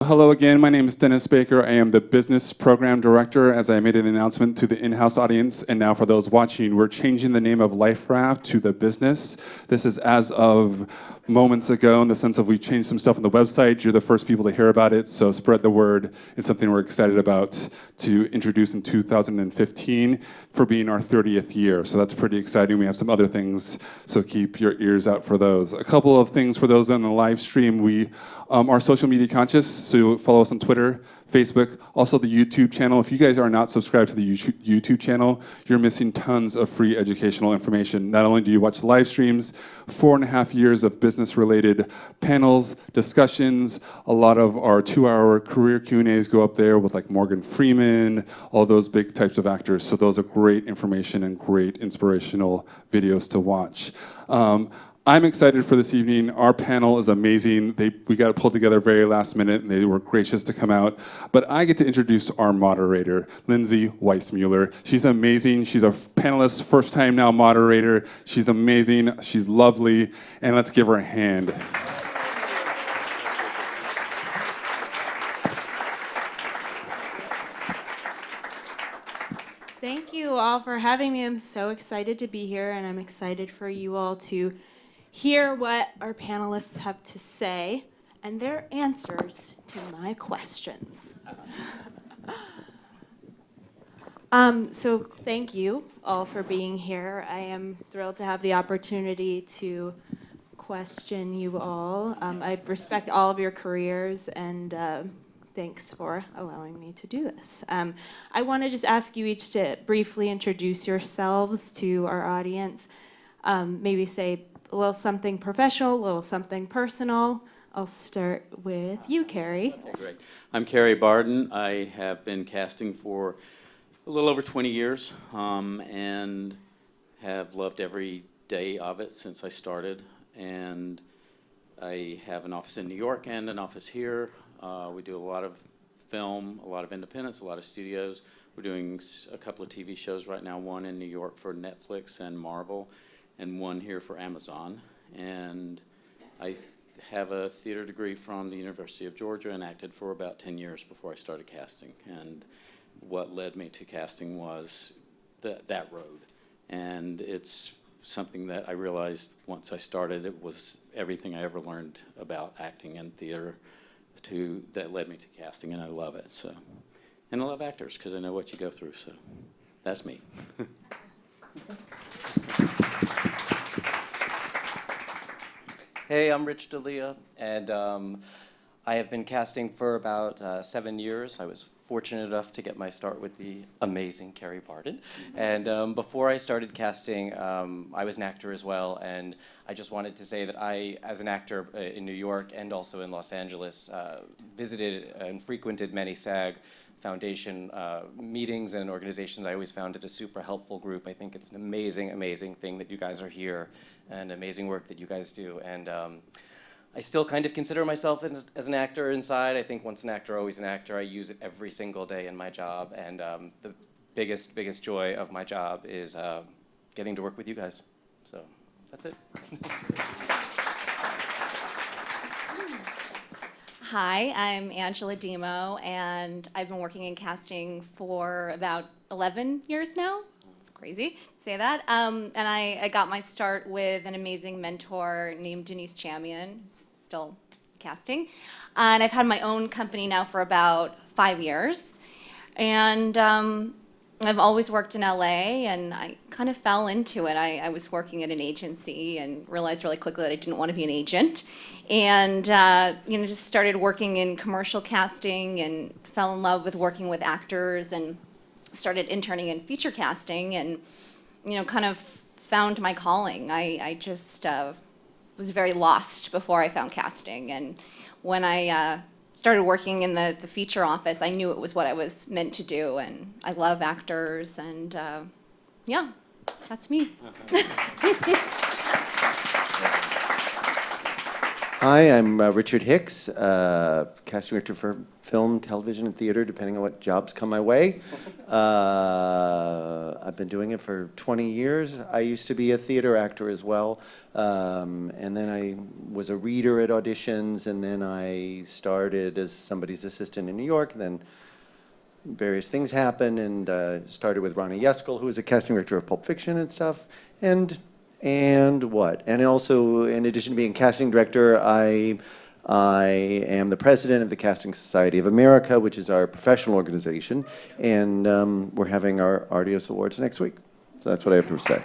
Hello again, my name is Dennis Baker. I am the Business Program Director, as I made an announcement to the in-house audience. And now for those watching, we're changing the name of LifeRaft to The Business. This is as of moments ago, in the sense of we've changed some stuff on the website. You're the first people to hear about it, so spread the word. It's something we're excited about to introduce in 2015 for being our 30th year. So that's pretty exciting. We have some other things, so keep your ears out for those. A couple of things for those on the live stream. We are social media conscious, so follow us on Twitter, Facebook, also the YouTube channel. If you guys are not subscribed to the YouTube channel, you're missing tons of free educational information. Not only do you watch live streams, 4.5 years of business-related panels, discussions, a lot of our 2-hour career Q&As go up there with like Morgan Freeman, all those big types of actors. So those are great information and great inspirational videos to watch. I'm excited for this evening. Our panel is amazing. We got it pulled together very last minute, and they were gracious to come out. But I get to introduce our moderator, Lindsey Weissmueller. She's amazing. She's a panelist, first time now moderator. She's amazing. She's lovely. And let's give her a hand. Thank you all for having me. I'm so excited to be here, and I'm excited for you all to hear what our panelists have to say and their answers to my questions. So thank you all for being here. I am thrilled to have the opportunity to question you all. I respect all of your careers, and thanks for allowing me to do this. I want to just ask you each to briefly introduce yourselves to our audience. Maybe say a little something professional, a little something personal. I'll start with you, Kerry. Okay, great. I'm Carrie Barden. I have been casting for a little over 20 years and have loved every day of it since I started. And I have an office in New York and an office here. We do a lot of film, a lot of independents, a lot of studios. We're doing a couple of TV shows right now, one in New York for Netflix and Marvel, and one here for Amazon. And I have a theater degree from the University of Georgia and acted for about 10 years before I started casting. And what led me to casting was that road. And it's something that I realized once I started, it was everything I ever learned about acting and theater that led me to casting, and I love it. So, and I love actors because I know what you go through. So that's me. Hey, I'm Rich Delia, and I have been casting for about 7 years. I was fortunate enough to get my start with the amazing Carrie Barden. And before I started casting, I was an actor as well, and I just wanted to say that I, as an actor in New York and also in Los Angeles, visited and frequented many SAG Foundation meetings and organizations. I always found it a super helpful group. I think it's an amazing, amazing thing that you guys are here and amazing work that you guys do. And I still kind of consider myself as an actor inside. I think once an actor, always an actor. I use it every single day in my job. And the biggest joy of my job is getting to work with you guys. So that's it. Hi, I'm Angela Dimo, and I've been working in casting for about 11 years now. It's crazy to say that. And I got my start with an amazing mentor named Denise Chamian, who's still casting. And I've had my own company now for about 5 years. And I've always worked in LA, and I kind of fell into it. I was working at an agency and realized really quickly that I didn't want to be an agent. And just started working in commercial casting and fell in love with working with actors and started interning in feature casting and, kind of found my calling. I just was very lost before I found casting. And when I started working in the feature office, I knew it was what I was meant to do. And I love actors. And yeah, that's me. Hi, I'm Richard Hicks, casting director for film, television, and theater, depending on what jobs come my way. I've been doing it for 20 years. I used to be a theater actor as well. And then I was a reader at auditions, and then I started as somebody's assistant in New York, and then various things happened, and started with Ronnie Yeskel, who was a casting director of Pulp Fiction and stuff. And what? And also, in addition to being casting director, I am the president of the Casting Society of America, which is our professional organization, and we're having our Artios Awards next week. So that's what I have to say.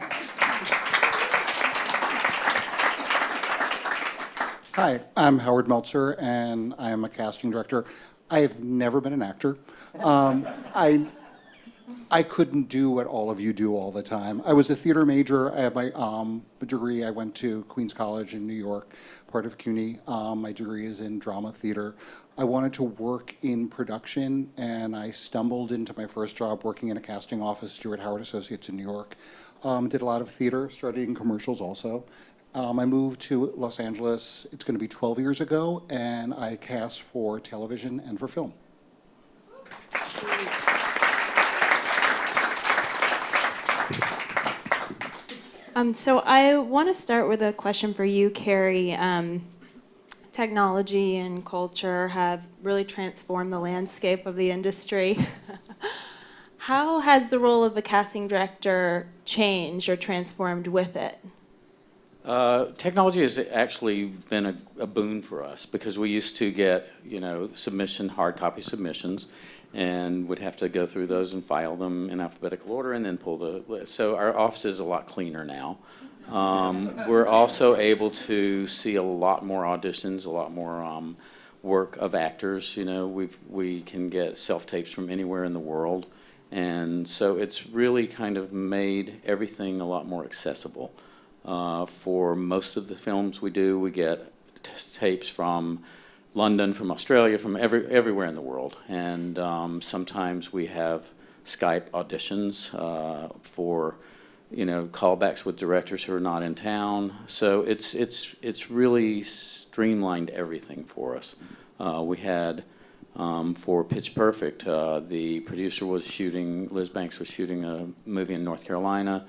Hi, I'm Howard Meltzer, and I am a casting director. I have never been an actor. I couldn't do what all of you do all the time. I was a theater major. I have my degree. I went to Queens College in New York, part of CUNY. My degree is in drama theater. I wanted to work in production, and I stumbled into my first job working in a casting office, Stewart Howard Associates in New York. Did a lot of theater, started in commercials also. I moved to Los Angeles, it's going to be 12 years ago, and I cast for television and for film. So I want to start with a question for you, Kerry. Technology and culture have really transformed the landscape of the industry. How has the role of the casting director changed or transformed with it? Technology has actually been a boon for us, because we used to get, hard copy submissions, and would have to go through those and file them in alphabetical order and then pull the list. So our office is a lot cleaner now. We're also able to see a lot more auditions, a lot more work of actors. We can get self-tapes from anywhere in the world. And so it's really kind of made everything a lot more accessible. For most of the films we do, we get tapes from London, from Australia, from everywhere in the world. And sometimes we have Skype auditions for, callbacks with directors who are not in town. So it's really streamlined everything for us. We had, for Pitch Perfect, the producer was shooting, Liz Banks was shooting a movie in North Carolina.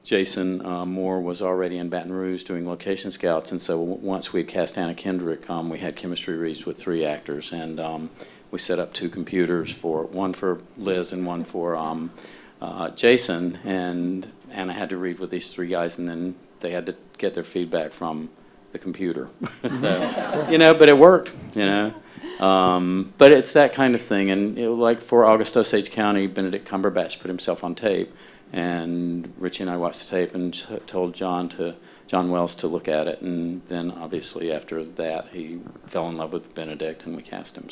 Jason Moore was already in Baton Rouge doing location scouts, and so once we had cast Anna Kendrick, we had chemistry reads with 3 actors, and we set up 2 computers, one for Liz and one for Jason, and Anna had to read with these 3 guys, and then they had to get their feedback from the computer. So, but it worked, But it's that kind of thing, and like for August Osage County, Benedict Cumberbatch put himself on tape. And Richie and I watched the tape and told John Wells to look at it, and then obviously after that he fell in love with Benedict and we cast him.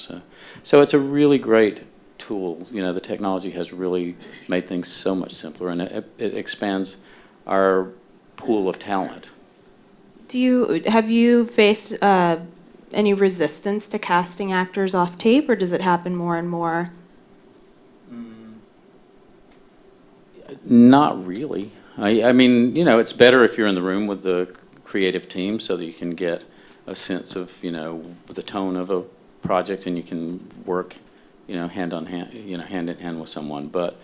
So it's a really great tool. The technology has really made things so much simpler, and it expands our pool of talent. Have you faced any resistance to casting actors off tape, or does it happen more and more? Not really. I mean, it's better if you're in the room with the creative team so that you can get a sense of, the tone of a project, and you can work, hand on hand, hand in hand with someone. But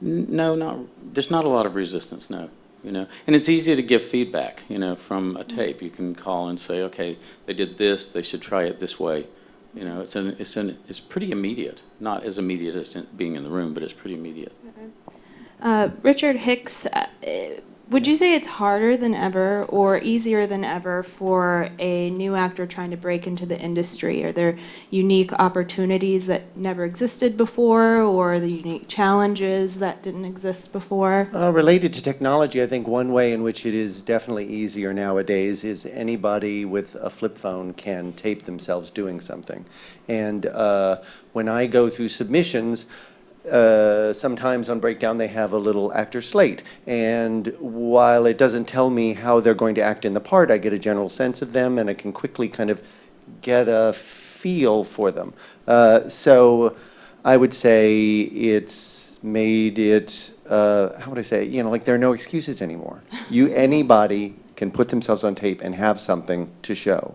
no, there's not a lot of resistance, no. And it's easy to give feedback, from a tape. You can call and say, okay, they did this, they should try it this way. It's pretty immediate. Not as immediate as being in the room, but it's pretty immediate. Richard Hicks, would you say it's harder than ever or easier than ever for a new actor trying to break into the industry? Are there unique opportunities that never existed before, or the unique challenges that didn't exist before? Related to technology, I think one way in which it is definitely easier nowadays is anybody with a flip phone can tape themselves doing something. And when I go through submissions, sometimes on Breakdown they have a little actor slate, and while it doesn't tell me how they're going to act in the part, I get a general sense of them, and I can quickly kind of get a feel for them. So I would say it's made it, how would I say, like there are no excuses anymore. Anybody can put themselves on tape and have something to show.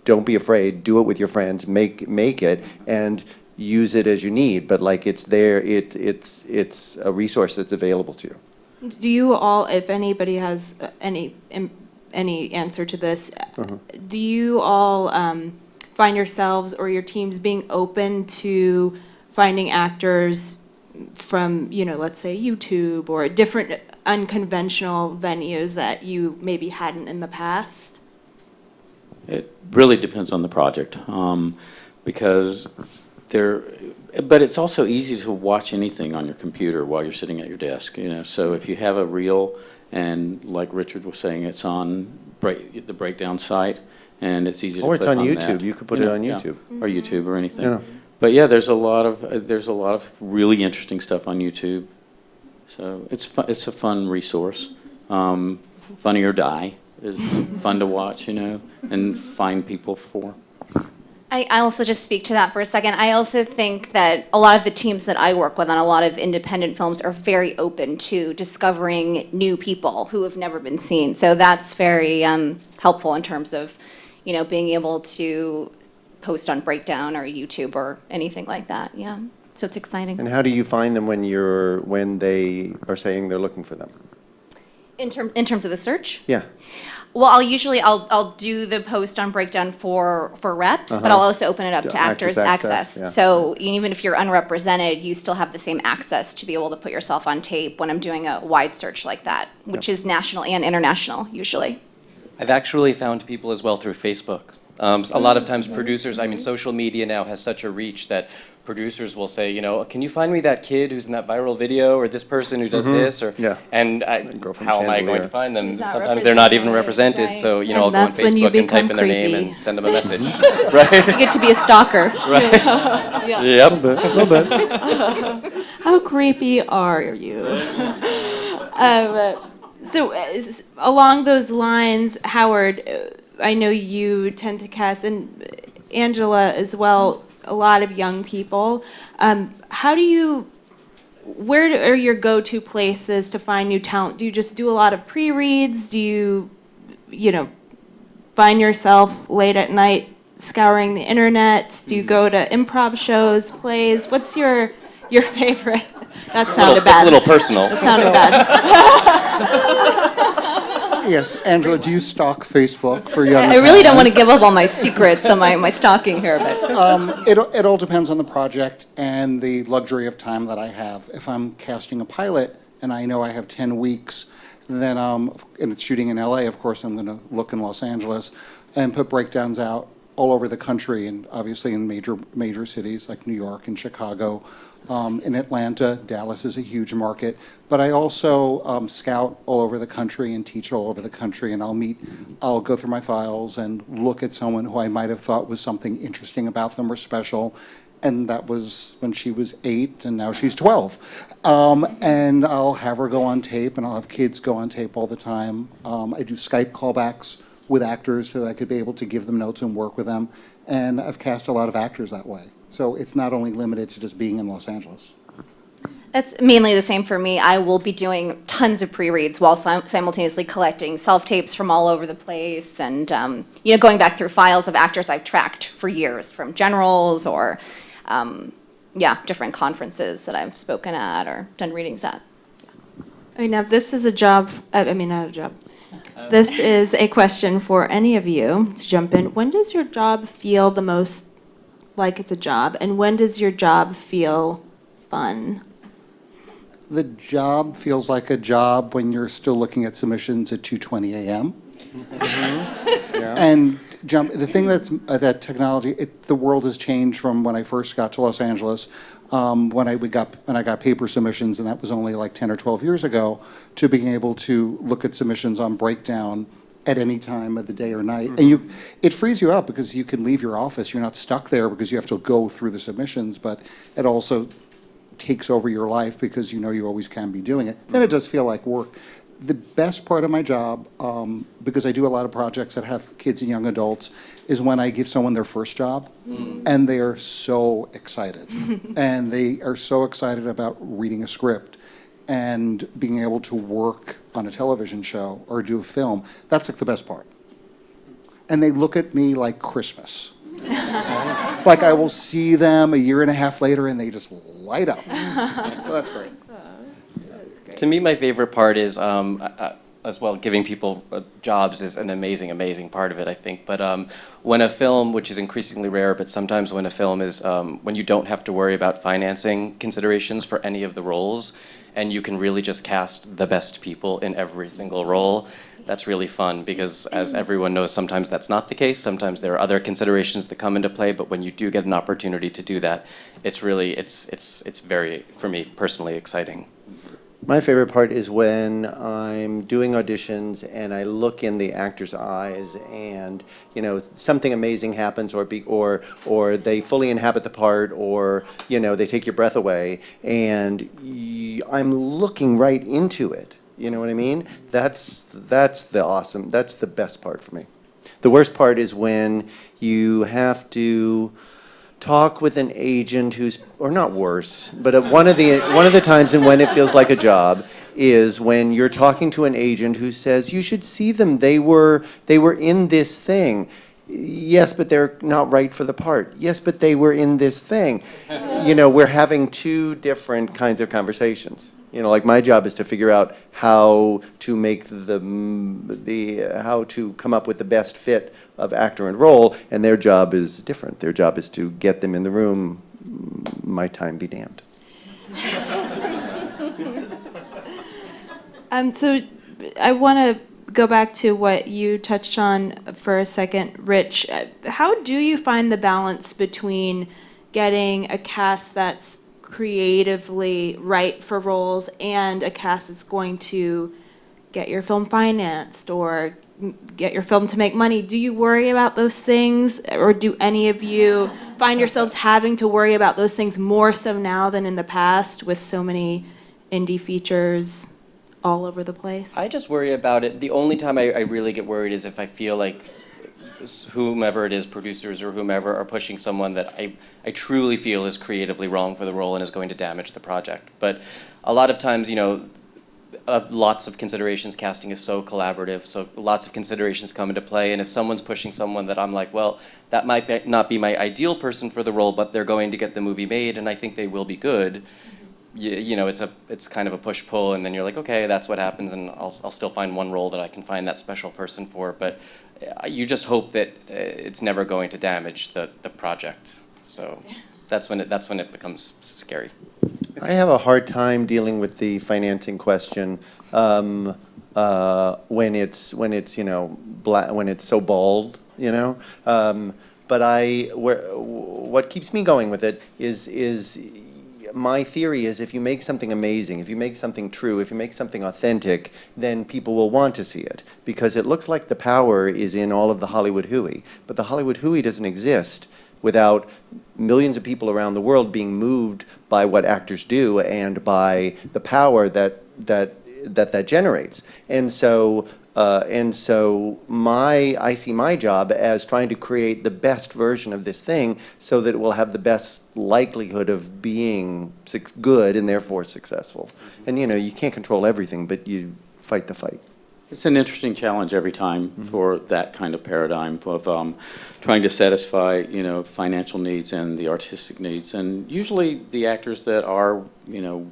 Don't be afraid, do it with your friends, make it, and use it as you need, but like it's there, it's a resource that's available to you. Do you all, if anybody has any answer to this, do you all find yourselves or your teams being open to finding actors from, let's say YouTube or different unconventional venues that you maybe hadn't in the past? It really depends on the project, because but it's also easy to watch anything on your computer while you're sitting at your desk, So if you have a reel, and like Richard was saying, it's on the breakdown site, and it's easy to Or it's click on that. YouTube. You could put it on YouTube. Or YouTube or anything. Yeah. But yeah, there's a lot of really interesting stuff on YouTube. So it's a fun resource. Funny or Die is fun to watch, and find people for. I also just speak to that for a second. I also think that a lot of the teams that I work with on a lot of independent films are very open to discovering new people who have never been seen. So that's very helpful in terms of, being able to post on Breakdown or YouTube or anything like that. Yeah. So it's exciting. And how do you find them when they are saying they're looking for them? In terms of the search? Yeah. Well, I'll do the post on Breakdown for reps, but I'll also open it up to actors access. Yeah. So even if you're unrepresented, you still have the same access to be able to put yourself on tape when I'm doing a wide search like that, which is national and international usually. I've actually found people as well through Facebook. A lot of times producers, social media now has such a reach that producers will say, can you find me that kid who's in that viral video, or this person who does this, or Yeah. and Girl from how am I Chandelier. going to find them? He's not Sometimes they're not even represented, represented, right. so And I'll go on that's when you Facebook and type become in their name creepy. and send them a message. Right? You get to be a stalker. Yep. A little bit. How creepy are you? So along those lines, Howard, I know you tend to cast, and Angela as well, a lot of young people. Where are your go-to places to find new talent? Do you just do a lot of pre-reads? Do you, find yourself late at night scouring the internet? Do you go to improv shows, plays? What's your favorite? That sounded bad. It's a little personal. That sounded bad. Yes, Angela, do you stalk Facebook for young I really don't talent? want to give up all my secrets on my stalking here, but It all depends on the project and the luxury of time that I have. If I'm casting a pilot and I know I have 10 weeks, then and it's shooting in LA, of course I'm going to look in Los Angeles and put breakdowns out all over the country, and obviously in major cities like New York and Chicago. In Atlanta, Dallas is a huge market, but I also scout all over the country and teach all over the country, and I'll go through my files and look at someone who I might have thought was something interesting about them or special, and that was when she was 8 and now she's 12. And I'll have her go on tape, and I'll have kids go on tape all the time. I do Skype callbacks with actors so I could be able to give them notes and work with them, and I've cast a lot of actors that way. So it's not only limited to just being in Los Angeles. that's mainly the same for me. I will be doing tons of pre-reads while simultaneously collecting self-tapes from all over the place, and going back through files of actors I've tracked for years, from generals or different conferences that I've spoken at or done readings at. Now this is a job, not a job. This is a question for any of you to jump in. When does your job feel the most like it's a job, and when does your job feel fun? The job feels like a job when you're still looking at submissions at 2:20 a.m. And the thing that technology, the world has changed from when I first got to Los Angeles, when I got paper submissions, and that was only like 10 or 12 years ago, to being able to look at submissions on Breakdown at any time of the day or night. And it frees you up because you can leave your office. You're not stuck there because you have to go through the submissions, but it also takes over your life because you always can be doing it. Then it does feel like work. The best part of my job, because I do a lot of projects that have kids and young adults, is when I give someone their first job, and they are so excited. And they are so excited about reading a script and being able to work on a television show or do a film. That's like the best part. And they look at me like Christmas. Like, I will see them a year and a half later, and they just light up. So that's great. To me, my favorite part is, as well, giving people jobs is an amazing, amazing part of it, I think. But when a film, which is increasingly rare, but sometimes when a film is, when you don't have to worry about financing considerations for any of the roles, and you can really just cast the best people in every single role, that's really fun, because as everyone knows, sometimes that's not the case. Sometimes there are other considerations that come into play, but when you do get an opportunity to do that, it's really, it's very, for me personally, exciting. My favorite part is when I'm doing auditions and I look in the actor's eyes and, you know, something amazing happens, or they fully inhabit the part, or, you know, they take your breath away, and I'm looking right into it. You know what I mean? That's the best part for me. The worst part is when you have to talk with an agent who's, or not worse, but one of the times and when it feels like a job is when you're talking to an agent who says, you should see them, they were in this thing. Yes, but they're not right for the part. Yes, but they were in this thing. You know, we're having two different kinds of conversations. You know, like, my job is to figure out how to make how to come up with the best fit of actor and role, and their job is different. Their job is to get them in the room. My time be damned. So I want to go back to what you touched on for a second, Rich. How do you find the balance between getting a cast that's creatively right for roles and a cast that's going to get your film financed or get your film to make money? Do you worry about those things, or do any of you find yourselves having to worry about those things more so now than in the past, with so many indie features all over the place? I just worry about it. The only time I really get worried is if I feel like whomever it is, producers or whomever, are pushing someone that I truly feel is creatively wrong for the role and is going to damage the project. But a lot of times, you know, lots of considerations. Casting is so collaborative, so lots of considerations come into play. And if someone's pushing someone that I'm like, well, that might not be my ideal person for the role, but they're going to get the movie made, and I think they will be good. You know, it's kind of a push-pull, and then you're like, okay, that's what happens, and I'll still find one role that I can find that special person for. But you just hope that it's never going to damage the project. So that's when it becomes scary. I have a hard time dealing with the financing question when it's you know, when it's so bald, you know. But what keeps me going with it is my theory is, if you make something amazing, if you make something true, if you make something authentic, then people will want to see it, because it looks like the power is in all of the Hollywood hooey. But the Hollywood hooey doesn't exist without millions of people around the world being moved by what actors do and by the power that generates. And so I see my job as trying to create the best version of this thing so that it will have the best likelihood of being good and therefore successful. And, you know, you can't control everything, but you fight the fight. It's an interesting challenge every time for that kind of paradigm of trying to satisfy, you know, financial needs and the artistic needs. And usually the actors that are, you know,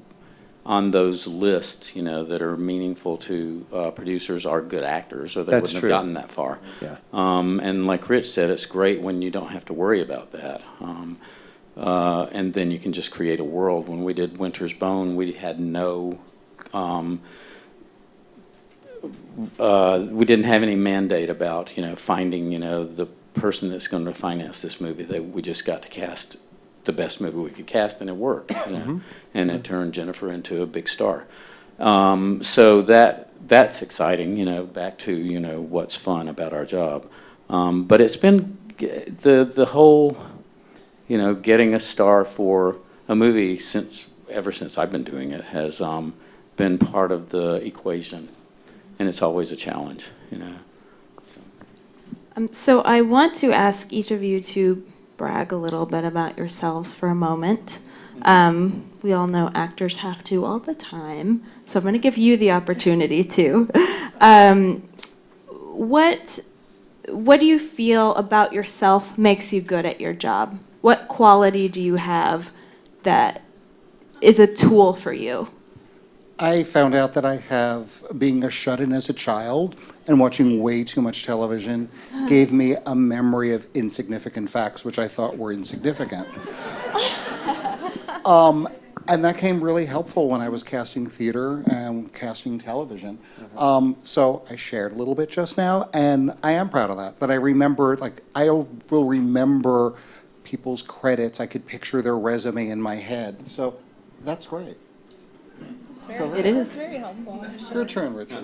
on those lists, you know, that are meaningful to producers are good actors, or they That's wouldn't true. have gotten that far. Yeah. And like Rich said, it's great when you don't have to worry about that. And then you can just create a world. When we did Winter's Bone, we had no... we didn't have any mandate about, you know, finding, you know, the person that's going to finance this movie. We just got to cast the best movie we could cast, and it worked. You know? And it turned Jennifer into a big star. So that's exciting. You know, back to, you know, what's fun about our job. But it's been the whole, you know, getting a star for a movie ever since I've been doing it has been part of the equation. And it's always a challenge, you know. So I want to ask each of you to brag a little bit about yourselves for a moment. We all know actors have to all the time, so I'm going to give you the opportunity to. What do you feel about yourself makes you good at your job? what quality do you have that is a tool for you? I found out that I have, being a shut-in as a child and watching way too much television gave me a memory of insignificant facts, which I thought were insignificant. And that came really helpful when I was casting theater and casting television. So I shared a little bit just now, and I am proud of that I remember, like, I will remember people's credits. I could picture their resume in my head. So that's great. It is. Very helpful. Your turn, Richard.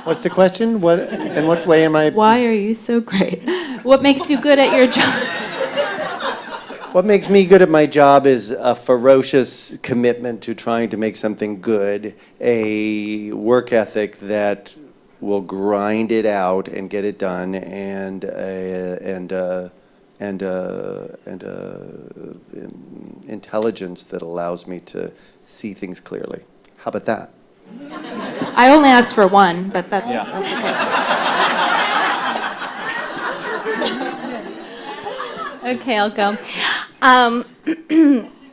What's the question? What, in what way am I? Why are you so great? What makes you good at your job? What makes me good at my job is a ferocious commitment to trying to make something good, a work ethic that will grind it out and get it done, and intelligence that allows me to see things clearly. How about that? I only asked for one, but that's okay. Okay, I'll go.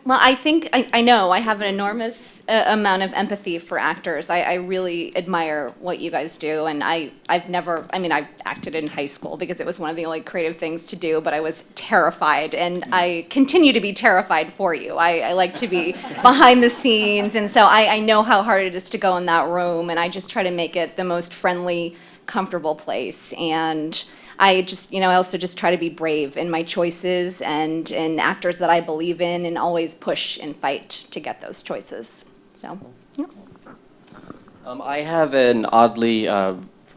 Well, I think I know I have an enormous amount of empathy for actors. I really admire what you guys do, and I've acted in high school because it was one of the only creative things to do, but I was terrified, and I continue to be terrified for you. I like to be behind the scenes, and so I know how hard it is to go in that room, and I just try to make it the most friendly, comfortable place, and I also just try to be brave in my choices and in actors that I believe in, and always push and fight to get those choices. So, yeah. I have an oddly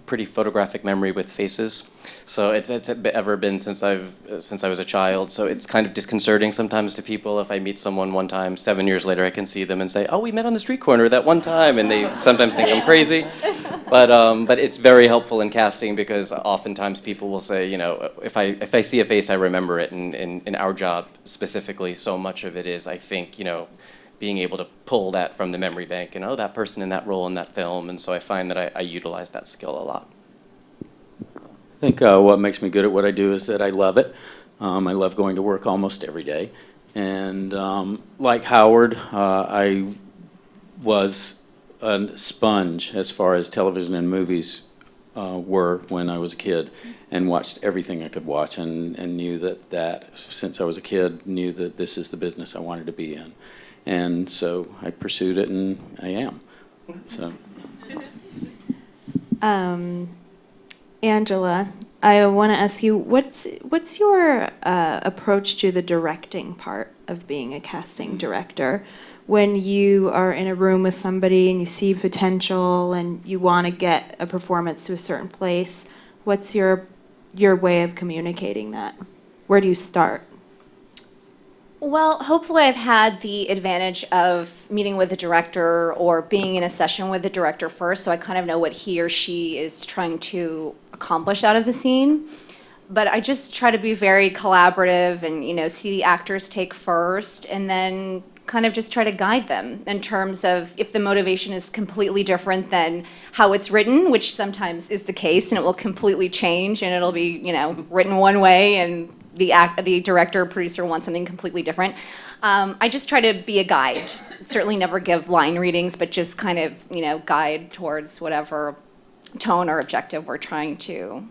pretty photographic memory with faces. So it's ever been since I was a child. So it's kind of disconcerting sometimes to people if I meet someone one time, 7 years later I can see them and say, "Oh, we met on the street corner that one time," and they sometimes think I'm crazy. But it's very helpful in casting because oftentimes people will say, you know, if I see a face, I remember it. And in our job specifically, so much of it is, I think, you know, being able to pull that from the memory bank and, oh, that person in that role in that film. And so I find that I utilize that skill a lot. I think what makes me good at what I do is that I love it. I love going to work almost every day. And like Howard, I was a sponge as far as television and movies were when I was a kid, and watched everything I could watch, and knew that since I was a kid, knew that this is the business I wanted to be in. And so I pursued it, and I am. So. Angela, I want to ask you, what's your approach to the directing part of being a casting director? When you are in a room with somebody and you see potential and you want to get a performance to a certain place, what's your way of communicating that? Where do you start? Well, hopefully I've had the advantage of meeting with the director or being in a session with the director first, so I kind of know what he or she is trying to accomplish out of the scene. But I just try to be very collaborative and, you know, see the actors take first, and then kind of just try to guide them in terms of if the motivation is completely different than how it's written, which sometimes is the case, and it will completely change, and it'll be, you know, written one way, and the director or producer wants something completely different. I just try to be a guide. Certainly never give line readings, but just kind of, you know, guide towards whatever tone or objective we're trying to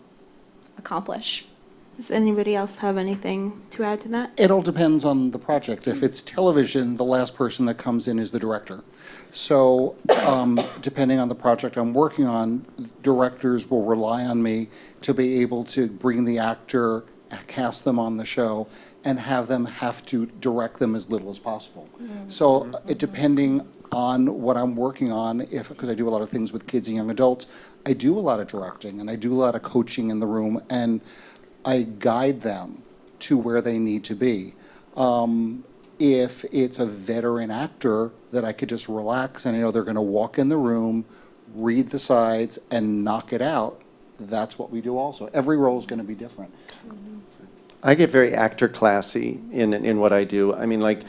accomplish. Does anybody else have anything to add to that? It all depends on the project. If it's television, the last person that comes in is the director. So depending on the project I'm working on, directors will rely on me to be able to bring the actor, cast them on the show, and have them have to direct them as little as possible. So depending on what I'm working on, because I do a lot of things with kids and young adults, I do a lot of directing and I do a lot of coaching in the room, and I guide them to where they need to be. If it's a veteran actor that I could just relax and I know they're going to walk in the room, read the sides, and knock it out, that's what we do also. Every role is going to be different. I get very actor classy in what I do. I mean, like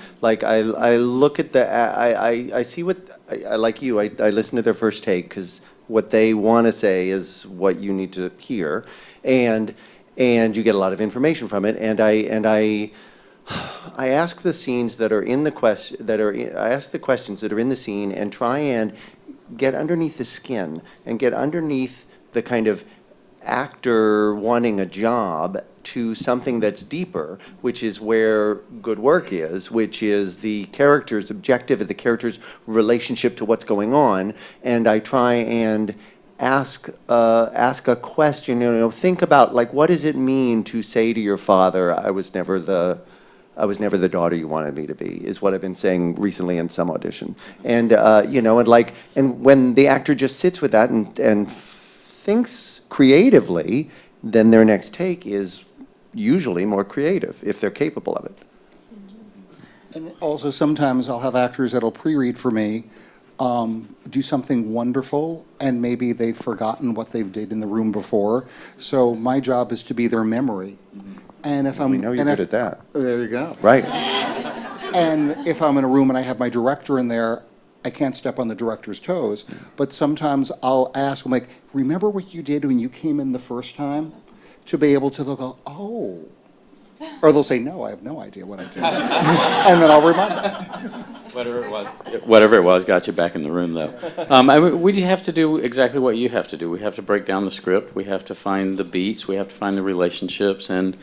I look at I see what I like you. I listen to their first take because what they want to say is what you need to hear, and and you get a lot of information from it. And I ask the scenes that are in the I ask the questions that are in the scene and try and get underneath the skin and get underneath the kind of actor wanting a job to something that's deeper, which is where good work is, which is the character's objective and the character's relationship to what's going on. And I try and ask a question, think about, like, what does it mean to say to your father, I was never the daughter you wanted me to be, is what I've been saying recently in some audition. And, and when the actor just sits with that and thinks creatively, then their next take is usually more creative, if they're capable of it. And also sometimes I'll have actors that'll pre-read for me, do something wonderful, and maybe they've forgotten what they've did in the room before. So my job is to be their memory. And if We know you're good at that. There you go. Right. And if I'm in a room and I have my director in there, I can't step on the director's toes. But sometimes I'll ask them, like, remember what you did when you came in the first time? To be able to go, oh. Or they'll say, no, I have no idea what I did. And then I'll remind them. Whatever it was got you back in the room, though. We have to do exactly what you have to do. We have to break down the script. We have to find the beats. We have to find the relationships. And,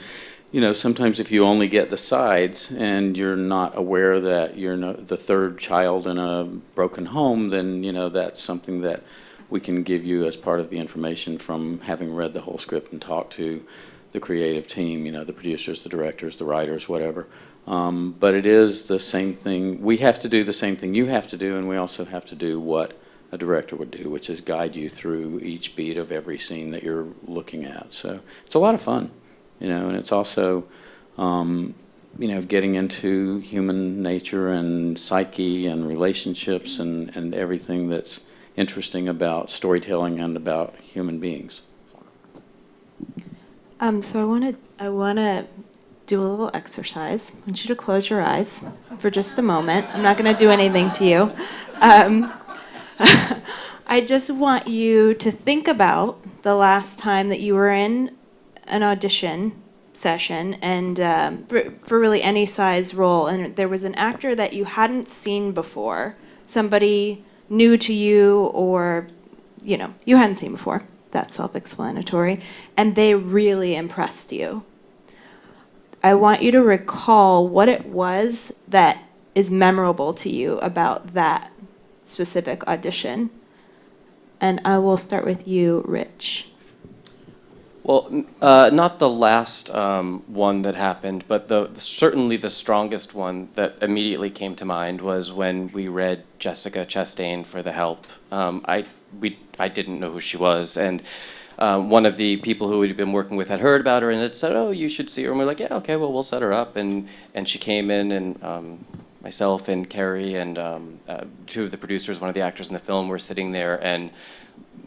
sometimes if you only get the sides and you're not aware that you're the third child in a broken home, then, that's something that we can give you as part of the information from having read the whole script and talked to the creative team, the producers, the directors, the writers, whatever. But it is the same thing. We have to do the same thing you have to do, and we also have to do what a director would do, which is guide you through each beat of every scene that you're looking at. So it's a lot of fun, and it's also, getting into human nature and psyche and relationships and everything that's interesting about storytelling and about human beings. So I want to do a little exercise. I want you to close your eyes for just a moment. I'm not going to do anything to you. I just want you to think about the last time that you were in an audition session and for really any size role, and there was an actor that you hadn't seen before, somebody new to you or, you hadn't seen before. That's self-explanatory. And they really impressed you. I want you to recall what it was that is memorable to you about that specific audition. And I will start with you, Rich. Well, not the last one that happened, but certainly the strongest one that immediately came to mind was when we read Jessica Chastain for The Help. I didn't know who she was, and one of the people who we'd been working with had heard about her and had said, "Oh, you should see her." And we're like, "Yeah, okay, well, we'll set her up." And she came in, and myself and Kerry and two of the producers, one of the actors in the film, were sitting there, and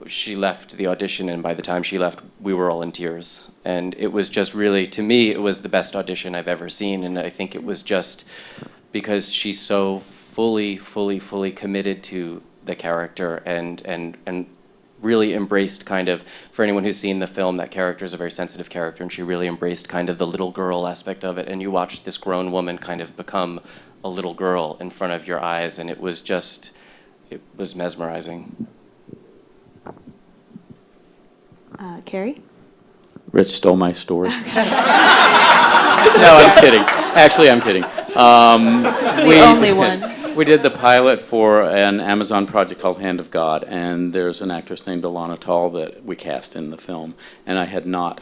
she left the audition, and by the time she left, we were all in tears. And it was just really, to me, it was the best audition I've ever seen, and I think it was just because she's so fully committed to the character and really embraced kind of, for anyone who's seen the film, that character is a very sensitive character, and she really embraced kind of the little girl aspect of it, and you watched this grown woman kind of become a little girl in front of your eyes, and it was mesmerizing. Carrie? Rich stole my story. No, I'm kidding. Actually, I'm kidding. The only one. We did the pilot for an Amazon project called Hand of God, and there's an actress named Alana Tall that we cast in the film, and I had not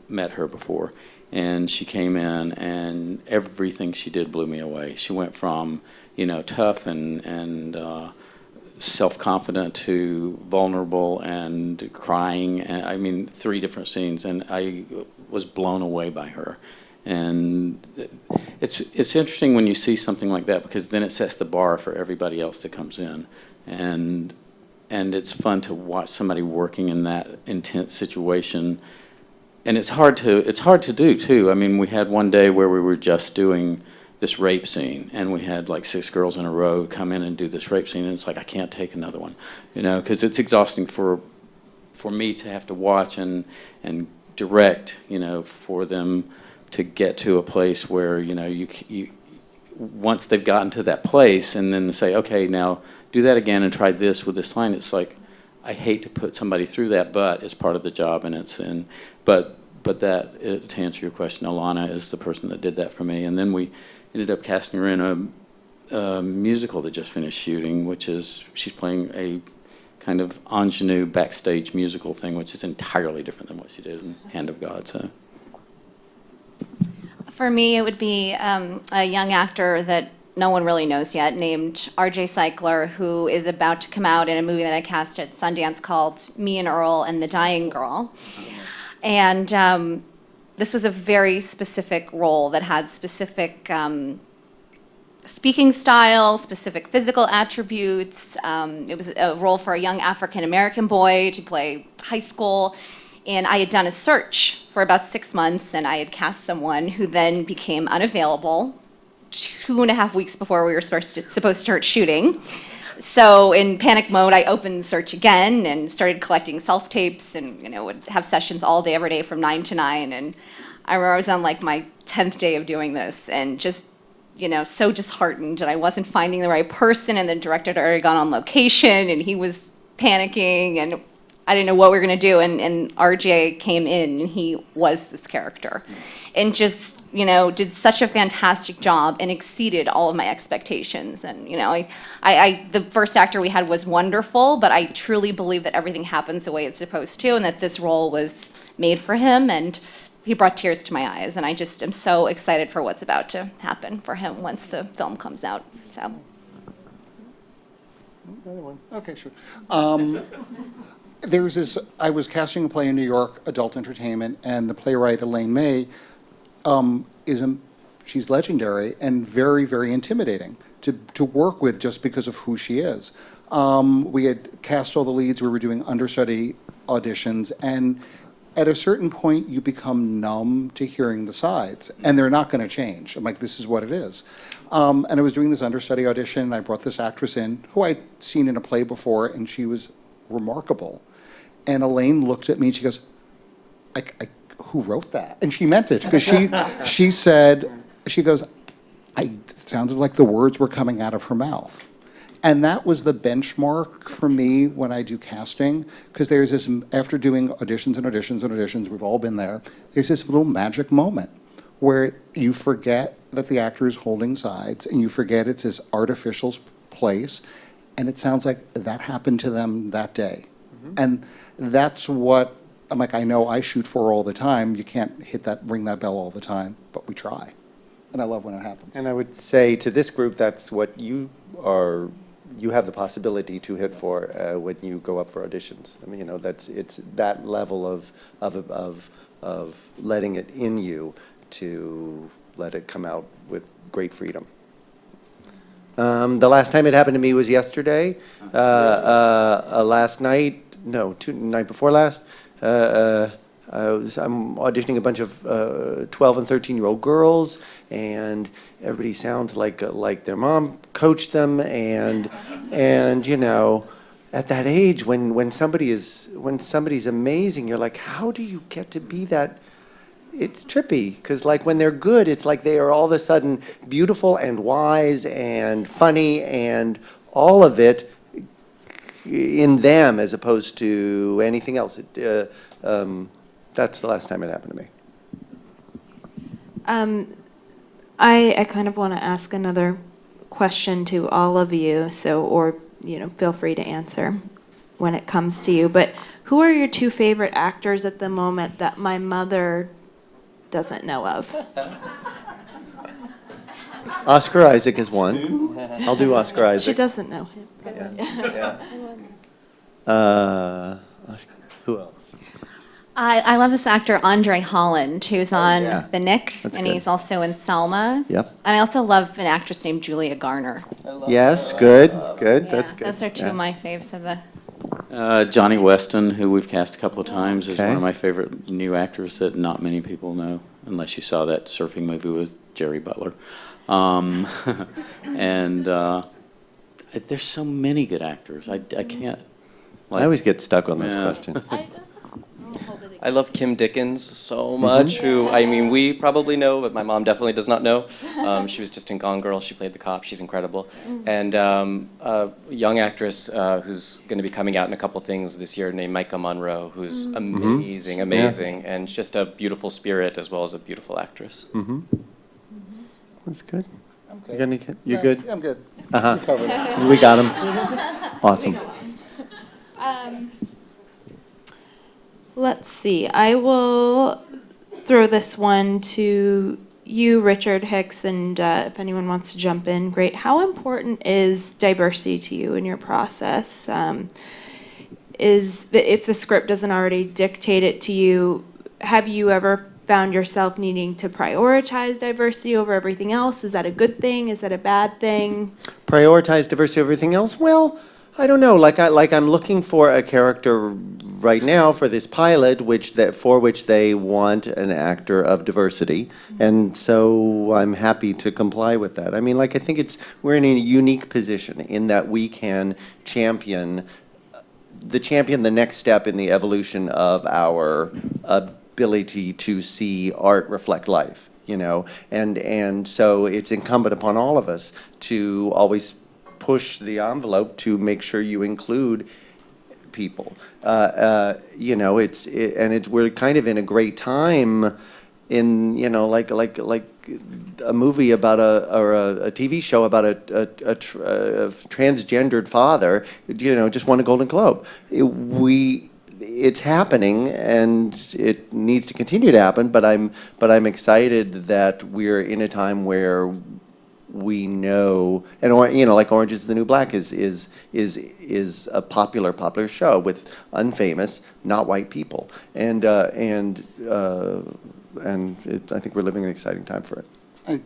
met her before. And she came in, and everything she did blew me away. She went from, tough and self-confident to vulnerable and crying. And, I mean, 3 different scenes, and I was blown away by her. And it's interesting when you see something like that, because then it sets the bar for everybody else that comes in. And it's fun to watch somebody working in that intense situation. And it's hard to do too. I mean, we had one day where we were just doing this rape scene, and we had like 6 girls in a row come in and do this rape scene, and it's like, I can't take another one, because it's exhausting for me to have to watch and direct, for them to get to a place where, you once they've gotten to that place and then say, okay, now do that again and try this with this line. It's like, I hate to put somebody through that, but it's part of the job, and but that, to answer your question, Alana is the person that did that for me. And then we ended up casting her in a musical that just finished shooting, which is, she's playing a kind of ingenue backstage musical thing, which is entirely different than what she did in Hand of God. So. For me, it would be a young actor that no one really knows yet, named R.J. Cycler, who is about to come out in a movie that I cast at Sundance called Me and Earl and the Dying Girl. And this was a very specific role that had specific speaking style, specific physical attributes. It was a role for a young African-American boy to play high school. And I had done a search for about 6 months, and I had cast someone who then became unavailable 2.5 weeks before we were supposed to start shooting. So in panic mode, I opened the search again and started collecting self-tapes and, would have sessions all day, every day from 9 to 9. And I remember I was on like my 10th day of doing this and just, so disheartened, and I wasn't finding the right person, and the director had already gone on location and he was panicking, and I didn't know what we were gonna do, and RJ came in and he was this character and just, did such a fantastic job and exceeded all of my expectations. And, the first actor we had was wonderful, but I truly believe that everything happens the way it's supposed to, and that this role was made for him, and he brought tears to my eyes, and I just am so excited for what's about to happen for him once the film comes out, so. Another one. Okay, sure. I was casting a play in New York, adult entertainment, and the playwright Elaine May she's legendary and very, very intimidating to work with just because of who she is. We had cast all the leads, we were doing understudy auditions, and at a certain point you become numb to hearing the sides, and they're not going to change. I'm like, this is what it is. And I was doing this understudy audition, and I brought this actress in who I'd seen in a play before, and she was remarkable. And Elaine looked at me and she goes, who wrote that? And she meant it, because she said, she goes, it sounded like the words were coming out of her mouth. And that was the benchmark for me when I do casting, because there's this, after doing auditions and auditions and auditions, we've all been there, there's this little magic moment where you forget that the actor is holding sides, and you forget it's this artificial place, and it sounds like that happened to them that day. And that's what, I'm like, I know I shoot for all the time. You can't ring that bell all the time, but we try. And I love when it happens. And I would say to this group, that's what you have the possibility to hit for when you go up for auditions. I mean, it's that level of letting it in you to let it come out with great freedom. The last time it happened to me was yesterday. Last night, night before last, I'm auditioning a bunch of 12 and 13-year-old girls, and everybody sounds like their mom coached them, and at that age when somebody's amazing, you're like, how do you get to be that? It's trippy, because like when they're good, it's like they are all of a sudden beautiful and wise and funny and all of it in them as opposed to anything else. That's the last time it happened to me. I kind of want to ask another question to all of you, or feel free to answer when it comes to you. But who are your two favorite actors at the moment that my mother doesn't know of? Oscar Isaac is one. I'll do Oscar Isaac. She doesn't know him. Oscar. Who else? I love this actor, Andre Holland, who's on yeah. The Nick, That's and good. he's also in Selma. Yep. And I also love an actress named Julia Garner. Yes, good. Yeah, That's good. those are two Yeah. of my faves of the. Johnny Weston, who we've cast a couple of times, is Okay. one of my favorite new actors that not many people know, unless you saw that surfing movie with Jerry Butler. And there's so many good actors. I can't. I always get stuck on those Yeah. questions. I'll hold it again. I love Kim Dickens so much, who, I mean, we probably know, but my mom definitely does not know. She was just in Gone Girl. She played the cop. She's incredible. And a young actress who's going to be coming out in a couple things this year named Micah Monroe, who's amazing, amazing, and just a beautiful spirit as well as a beautiful actress. That's good. I'm You good. got any, you good? Yeah, I'm good. Uh-huh. You covered it. We got him. Awesome. Let's see. I will throw this one to you, Richard, Hicks, and if anyone wants to jump in, great. How important is diversity to you in your process? If the script doesn't already dictate it to you, have you ever found yourself needing to prioritize diversity over everything else? Is that a good thing? Is that a bad thing? Prioritize diversity over everything else? Well, I don't know. I'm looking for a character right now for this pilot, for which they want an actor of diversity, and so I'm happy to comply with that. I mean, I think we're in a unique position in that we can champion the next step in the evolution of our ability to see art reflect life, and so it's incumbent upon all of us to always push the envelope to make sure you include people. We're kind of in a great time in, like a movie about a TV show about a transgendered father, just won a Golden Globe. It's happening, and it needs to continue to happen. But I'm excited that we're in a time where we know, and like Orange is the New Black is a popular show with unfamous, not white people, and I think we're living in an exciting time for it. I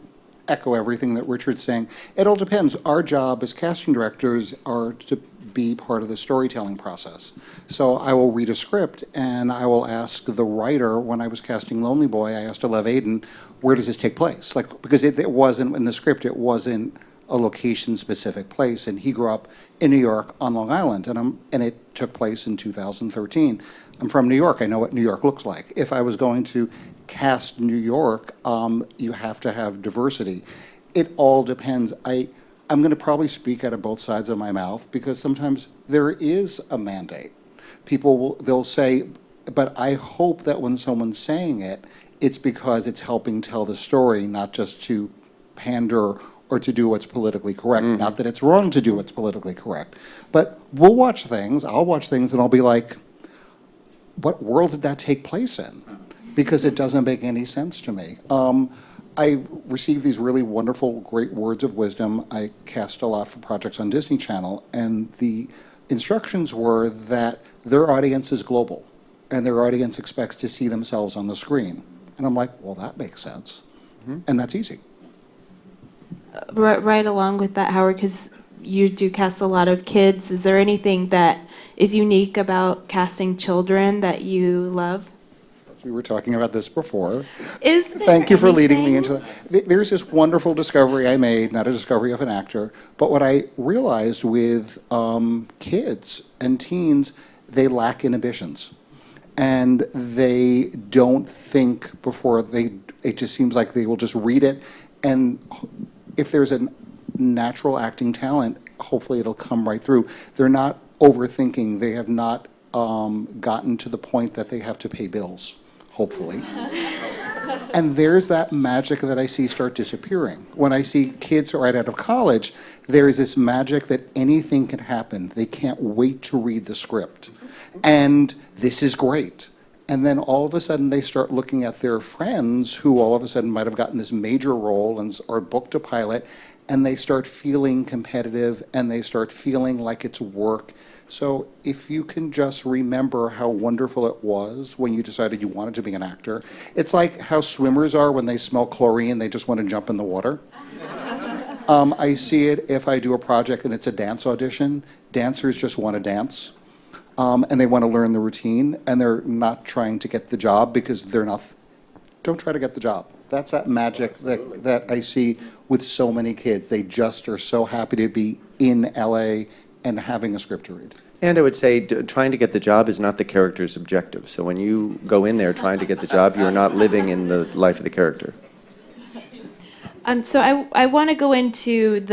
echo everything that Richard's saying. It all depends. Our job as casting directors are to be part of the storytelling process. So I will read a script and I will ask the writer. When I was casting Lonely Boy, I asked Alev Aiden, where does this take place? Because it wasn't in the script, it wasn't a location-specific place, and he grew up in New York on Long Island, and it took place in 2013. I'm from New York. I know what New York looks like. If I was going to cast New York, you have to have diversity. It all depends. I'm going to probably speak out of both sides of my mouth, because sometimes there is a mandate. They'll say, but I hope that when someone's saying it, it's because it's helping tell the story, not just to pander or to do what's politically correct. Not that it's wrong to do what's politically correct. But we'll watch things, I'll watch things, and I'll be like, what world did that take place in? Because it doesn't make any sense to me. I've received these really wonderful, great words of wisdom. I cast a lot for projects on Disney Channel, and the instructions were that their audience is global, and their audience expects to see themselves on the screen. And I'm like, well, that makes sense. And that's easy. Right along with that, Howard, because you do cast a lot of kids. Is there anything that is unique about casting children that you love? We were talking about this before. Thank you for leading me into that. There's this wonderful discovery I made, not a discovery of an actor, but what I realized with kids and teens, they lack inhibitions. And they don't think before it just seems like they will just read it. And if there's a natural acting talent, hopefully it'll come right through. They're not overthinking. They have not gotten to the point that they have to pay bills. Hopefully. And there's that magic that I see start disappearing. When I see kids right out of college, there is this magic that anything can happen. They can't wait to read the script. And this is great. And then all of a sudden they start looking at their friends who all of a sudden might have gotten this major role and are booked a pilot, and they start feeling competitive and they start feeling like it's work. So if you can just remember how wonderful it was when you decided you wanted to be an actor, it's like how swimmers are when they smell chlorine, they just want to jump in the water. I see it if I do a project and it's a dance audition. Dancers just want to dance, and they want to learn the routine, and they're not trying to get the job because don't try to get the job. That's that magic that I see with so many kids. They just are so happy to be in LA and having a script to read. And I would say trying to get the job is not the character's objective. So when you go in there trying to get the job, you're not living in the life of the character. So I want to go into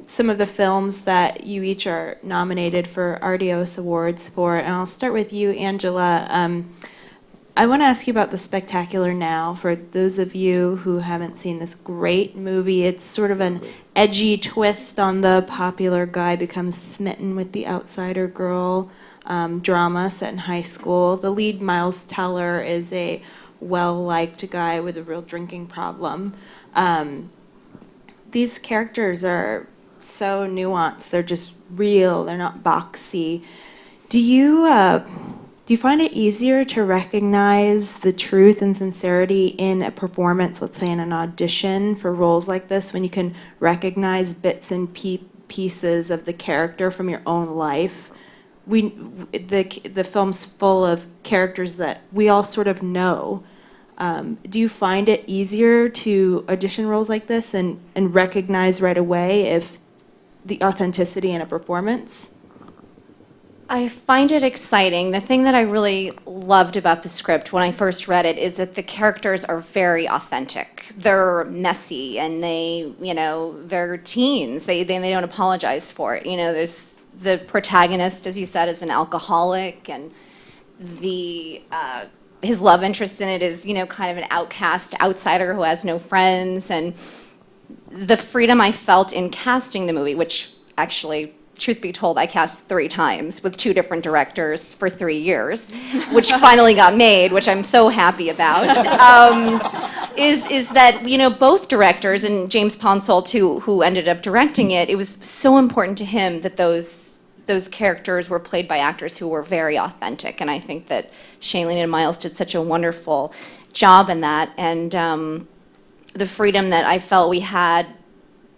some of the films that you each are nominated for Artios Awards for, and I'll start with you, Angela. I want to ask you about The Spectacular Now. For those of you who haven't seen this great movie, it's sort of an edgy twist on the popular guy becomes smitten with the outsider girl drama set in high school. The lead, Miles Teller, is a well-liked guy with a real drinking problem. These characters are so nuanced. They're just real. They're not boxy. Do you find it easier to recognize the truth and sincerity in a performance, let's say in an audition for roles like this, when you can recognize bits and pieces of the character from your own life? The film's full of characters that we all sort of know. Do you find it easier to audition roles like this and recognize right away if the authenticity in a performance? I find it exciting. The thing that I really loved about the script when I first read it is that the characters are very authentic. They're messy and they're teens. They don't apologize for it. There's the protagonist, as you said, is an alcoholic, and his love interest in it is, kind of an outcast outsider who has no friends. And the freedom I felt in casting the movie, which actually, truth be told, I cast 3 times with 2 different directors for 3 years, which finally got made, which I'm so happy about, is that, both directors, and James Ponsol, too, who ended up directing it, it was so important to him that those characters were played by actors who were very authentic. And I think that Shailene and Miles did such a wonderful job in that. And the freedom that I felt we had,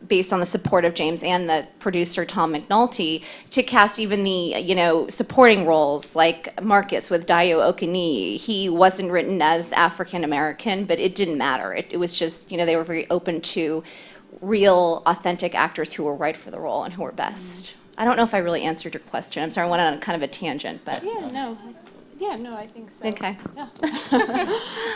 based on the support of James and the producer Tom Mcconaughey, to cast even the supporting roles like Marcus with Dayo Okini. He wasn't written as African American, but it didn't matter. It was just they were very open to real, authentic actors who were right for the role and who were best. I don't know if I really answered your question. I'm sorry, I went on kind of a tangent, but No, I think so. okay.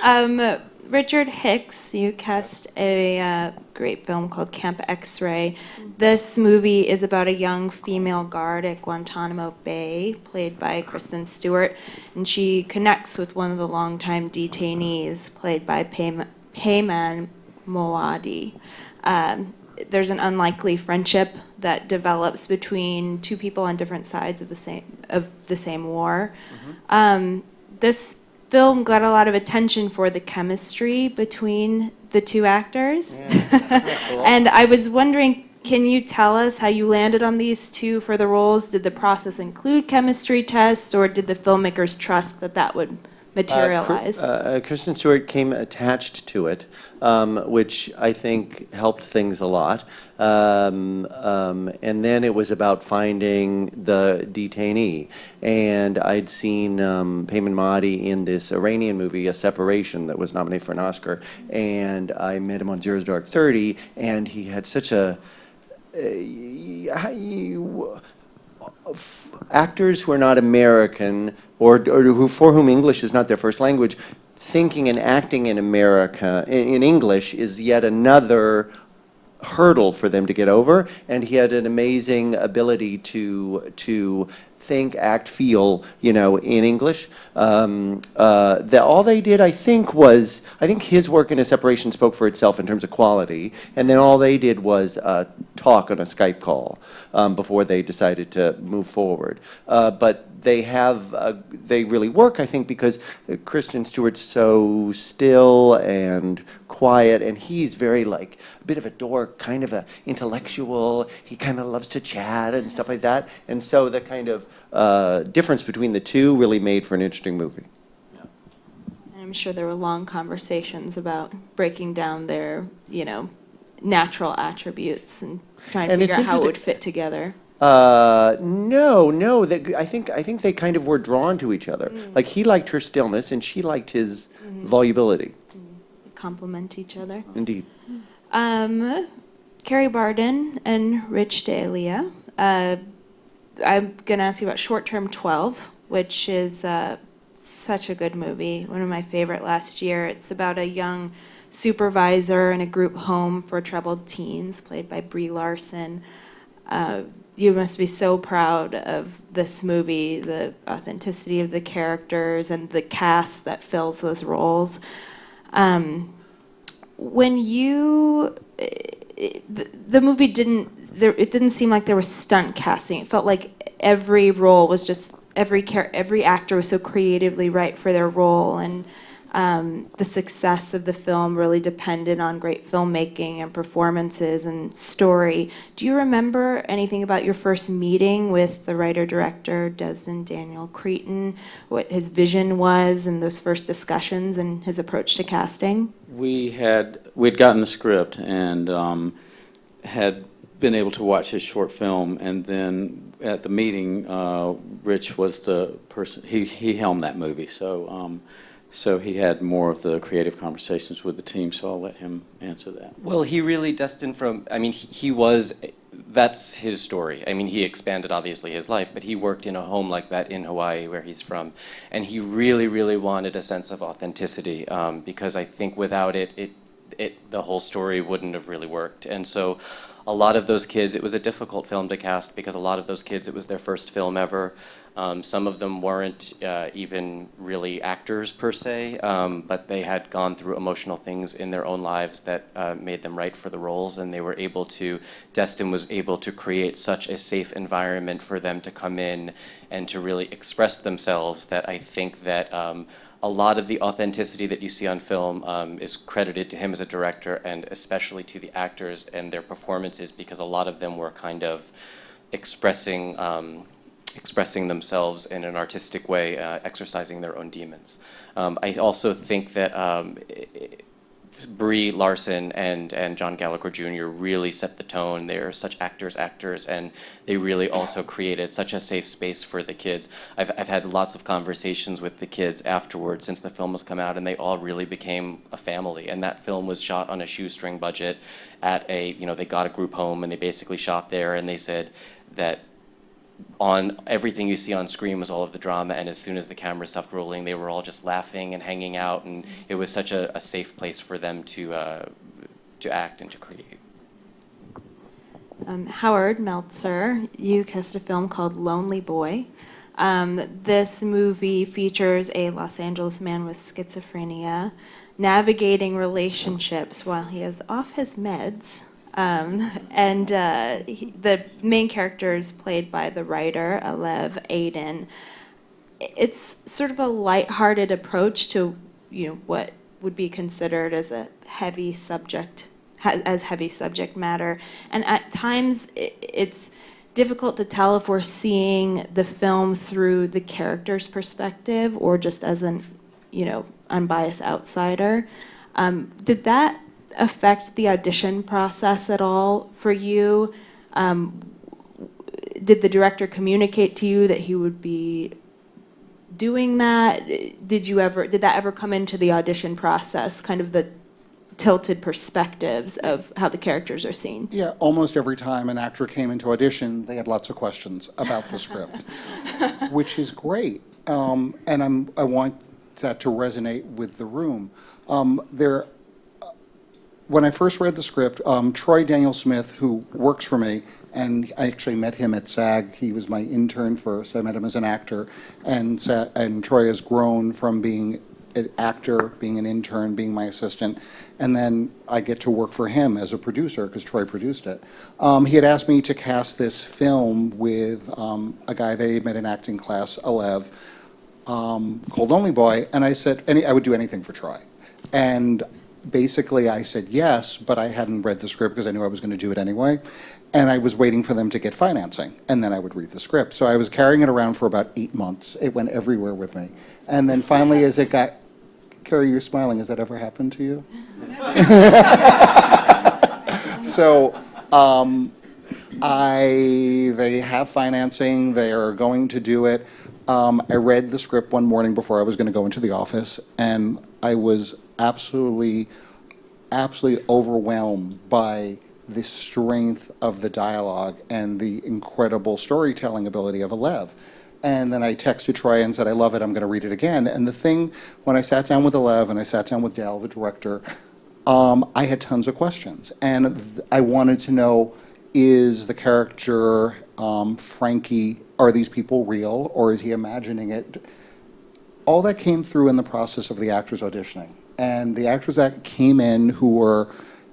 Yeah. Richard Hicks, you cast a great film called Camp X-Ray. This movie is about a young female guard at Guantanamo Bay, played by Kristen Stewart, and she connects with one of the longtime detainees, played by Payman Moadi. There's an unlikely friendship that develops between 2 people on different sides of the same war. Mm-hmm. This film got a lot of attention for the chemistry between the 2 actors. Yeah. Cool. And I was wondering, can you tell us how you landed on these 2 for the roles? Did the process include chemistry tests, or did the filmmakers trust that would materialize? Kristen Stewart came attached to it, which I think helped things a lot. And then it was about finding the detainee. And I'd seen Payman Moadi in this Iranian movie, A Separation, that was nominated for an Oscar. And I met him on Zero Dark 30, and he had such actors who are not American or who for whom English is not their first language, thinking and acting in America in English is yet another hurdle for them to get over. And he had an amazing ability to think, act, feel, in English. All they did, I think his work in A Separation spoke for itself in terms of quality, and then all they did was talk on a Skype call before they decided to move forward. But they really work, I think, because Kristen Stewart's so still and quiet, and he's very a bit of a dork, kind of a intellectual. He kind of loves to chat and stuff like that. And so the kind of difference between the 2 really made for an interesting movie. And I'm sure there were long conversations about breaking down their, natural attributes and trying to figure out how it would fit together. No. I think they kind of were drawn to each other. Like, he liked her stillness, and she liked his volubility. They complement each other. Indeed. Carrie Barden and Delia. I'm going to ask you about Short Term 12, which is such a good movie, one of my favorite last year. It's about a young supervisor in a group home for troubled teens, played by Brie Larson. You must be so proud of this movie, the authenticity of the characters and the cast that fills those roles. When you, the movie didn't seem like there was stunt casting. It felt like every role was just, every actor was so creatively right for their role, and the success of the film really depended on great filmmaking and performances and story. Do you remember anything about your first meeting with the writer-director, Destin Daniel Cretton, what his vision was and those first discussions and his approach to casting? We'd gotten the script and had been able to watch his short film, and then at the meeting, Rich was the person, he helmed that movie, so he had more of the creative conversations with the team, so I'll let him answer that. Well, he really destined from, I mean, that's his story. I mean, he expanded obviously his life, but he worked in a home like that in Hawaii where he's from. And he really, really wanted a sense of authenticity because I think without it, the whole story wouldn't have really worked. And so a lot of those kids, it was a difficult film to cast because a lot of those kids, it was their first film ever. Some of them weren't even really actors per se, but they had gone through emotional things in their own lives that made them right for the roles, and they were able to, Destin was able to create such a safe environment for them to come in and to really express themselves that I think that a lot of the authenticity that you see on film is credited to him as a director, and especially to the actors and their performances, because a lot of them were kind of expressing themselves in an artistic way, exercising their own demons. I also think that Brie Larson and John Gallagher Jr. really set the tone. They are such actors, and they really also created such a safe space for the kids. I've had lots of conversations with the kids afterwards since the film has come out, and they all really became a family. And that film was shot on a shoestring budget at they got a group home, and they basically shot there, and they said that on everything you see on screen was all of the drama, and as soon as the camera stopped rolling, they were all just laughing and hanging out, and it was such a safe place for them to act and to create. Howard Meltzer, you cast a film called Lonely Boy. This movie features a Los Angeles man with schizophrenia navigating relationships while he is off his meds. The main character is played by the writer, Alev Aiden. It's sort of a lighthearted approach to, what would be considered as a heavy subject matter. And at times, it's difficult to tell if we're seeing the film through the character's perspective or just as an, unbiased outsider. Did that affect the audition process at all for you? Did the director communicate to you that he would be doing that? Did that ever come into the audition process, kind of the tilted perspectives of how the characters are seen? Yeah, almost every time an actor came into audition, they had lots of questions about the script, which is great. And I want that to resonate with the room. When I first read the script, Troy Daniel Smith, who works for me, and I actually met him at SAG. He was my intern first. I met him as an actor, and Troy has grown from being an actor, being an intern, being my assistant, and then I get to work for him as a producer because Troy produced it. He had asked me to cast this film with a guy they met in acting class, Alev, called Lonely Boy, and I said I would do anything for Troy. And basically, I said yes, but I hadn't read the script because I knew I was going to do it anyway. And I was waiting for them to get financing, and then I would read the script. So I was carrying it around for about 8 months. It went everywhere with me. And then finally, as it got, Kerry, you're smiling. Has that ever happened to you? So they have financing. They are going to do it. I read the script one morning before I was going to go into the office, and I was absolutely overwhelmed by the strength of the dialogue and the incredible storytelling ability of Alev. And then I texted Troy and said, I love it, I'm going to read it again. And the thing, when I sat down with Alev and I sat down with Dale, the director, I had tons of questions. And I wanted to know, is the character Frankie, are these people real, or is he imagining it? All that came through in the process of the actors auditioning. And the actors that came in who were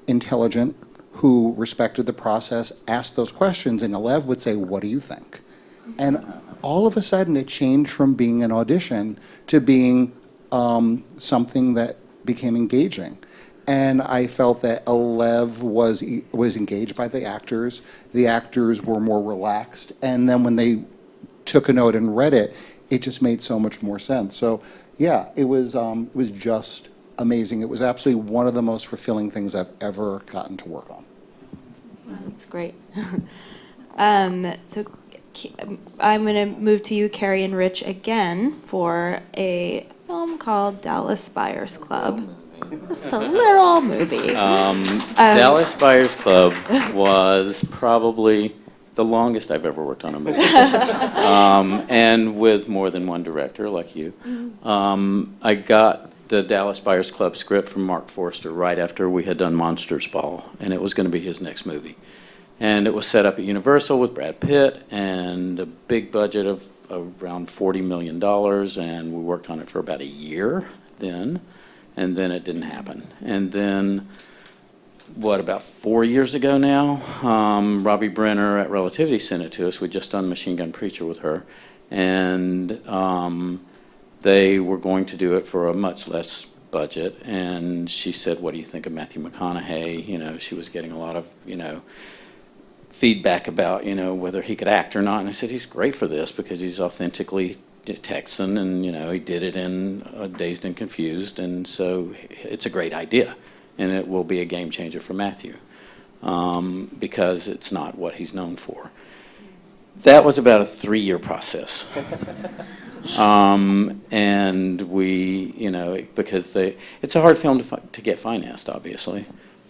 intelligent, who respected the process, asked those questions, and Alev would say, what do you think? And all of a sudden it changed from being an audition to being something that became engaging. And I felt that Alev was engaged by the actors. The actors were more relaxed. And then when they took a note and read it, it just made so much more sense. So yeah, it was just amazing. It was absolutely one of the most fulfilling things I've ever gotten to work on. Wow, that's great. So I'm going to move to you, Kerry and Rich, again for a film called Dallas Buyers Club. It's a little movie. Dallas Buyers Club was probably the longest I've ever worked on a movie, and with more than one director like you. I got the Dallas Buyers Club script from Mark Forster right after we had done Monsters Ball, and it was going to be his next movie. And it was set up at Universal with Brad Pitt and a big budget of around $40 million, and we worked on it for about a year then, and then it didn't happen. And then, about 4 years ago now, Robbie Brenner at Relativity sent it to us. We'd just done Machine Gun Preacher with her, and they were going to do it for a much less budget, and she said, what do you think of Matthew McConaughey? You know, she was getting a lot of, feedback about, whether he could act or not. And I said, he's great for this because he's authentically Texan, and, he did it in Dazed and Confused, and so it's a great idea. And it will be a game changer for Matthew because it's not what he's known for. That was about a 3-year process. And we, because it's a hard film to get financed, obviously.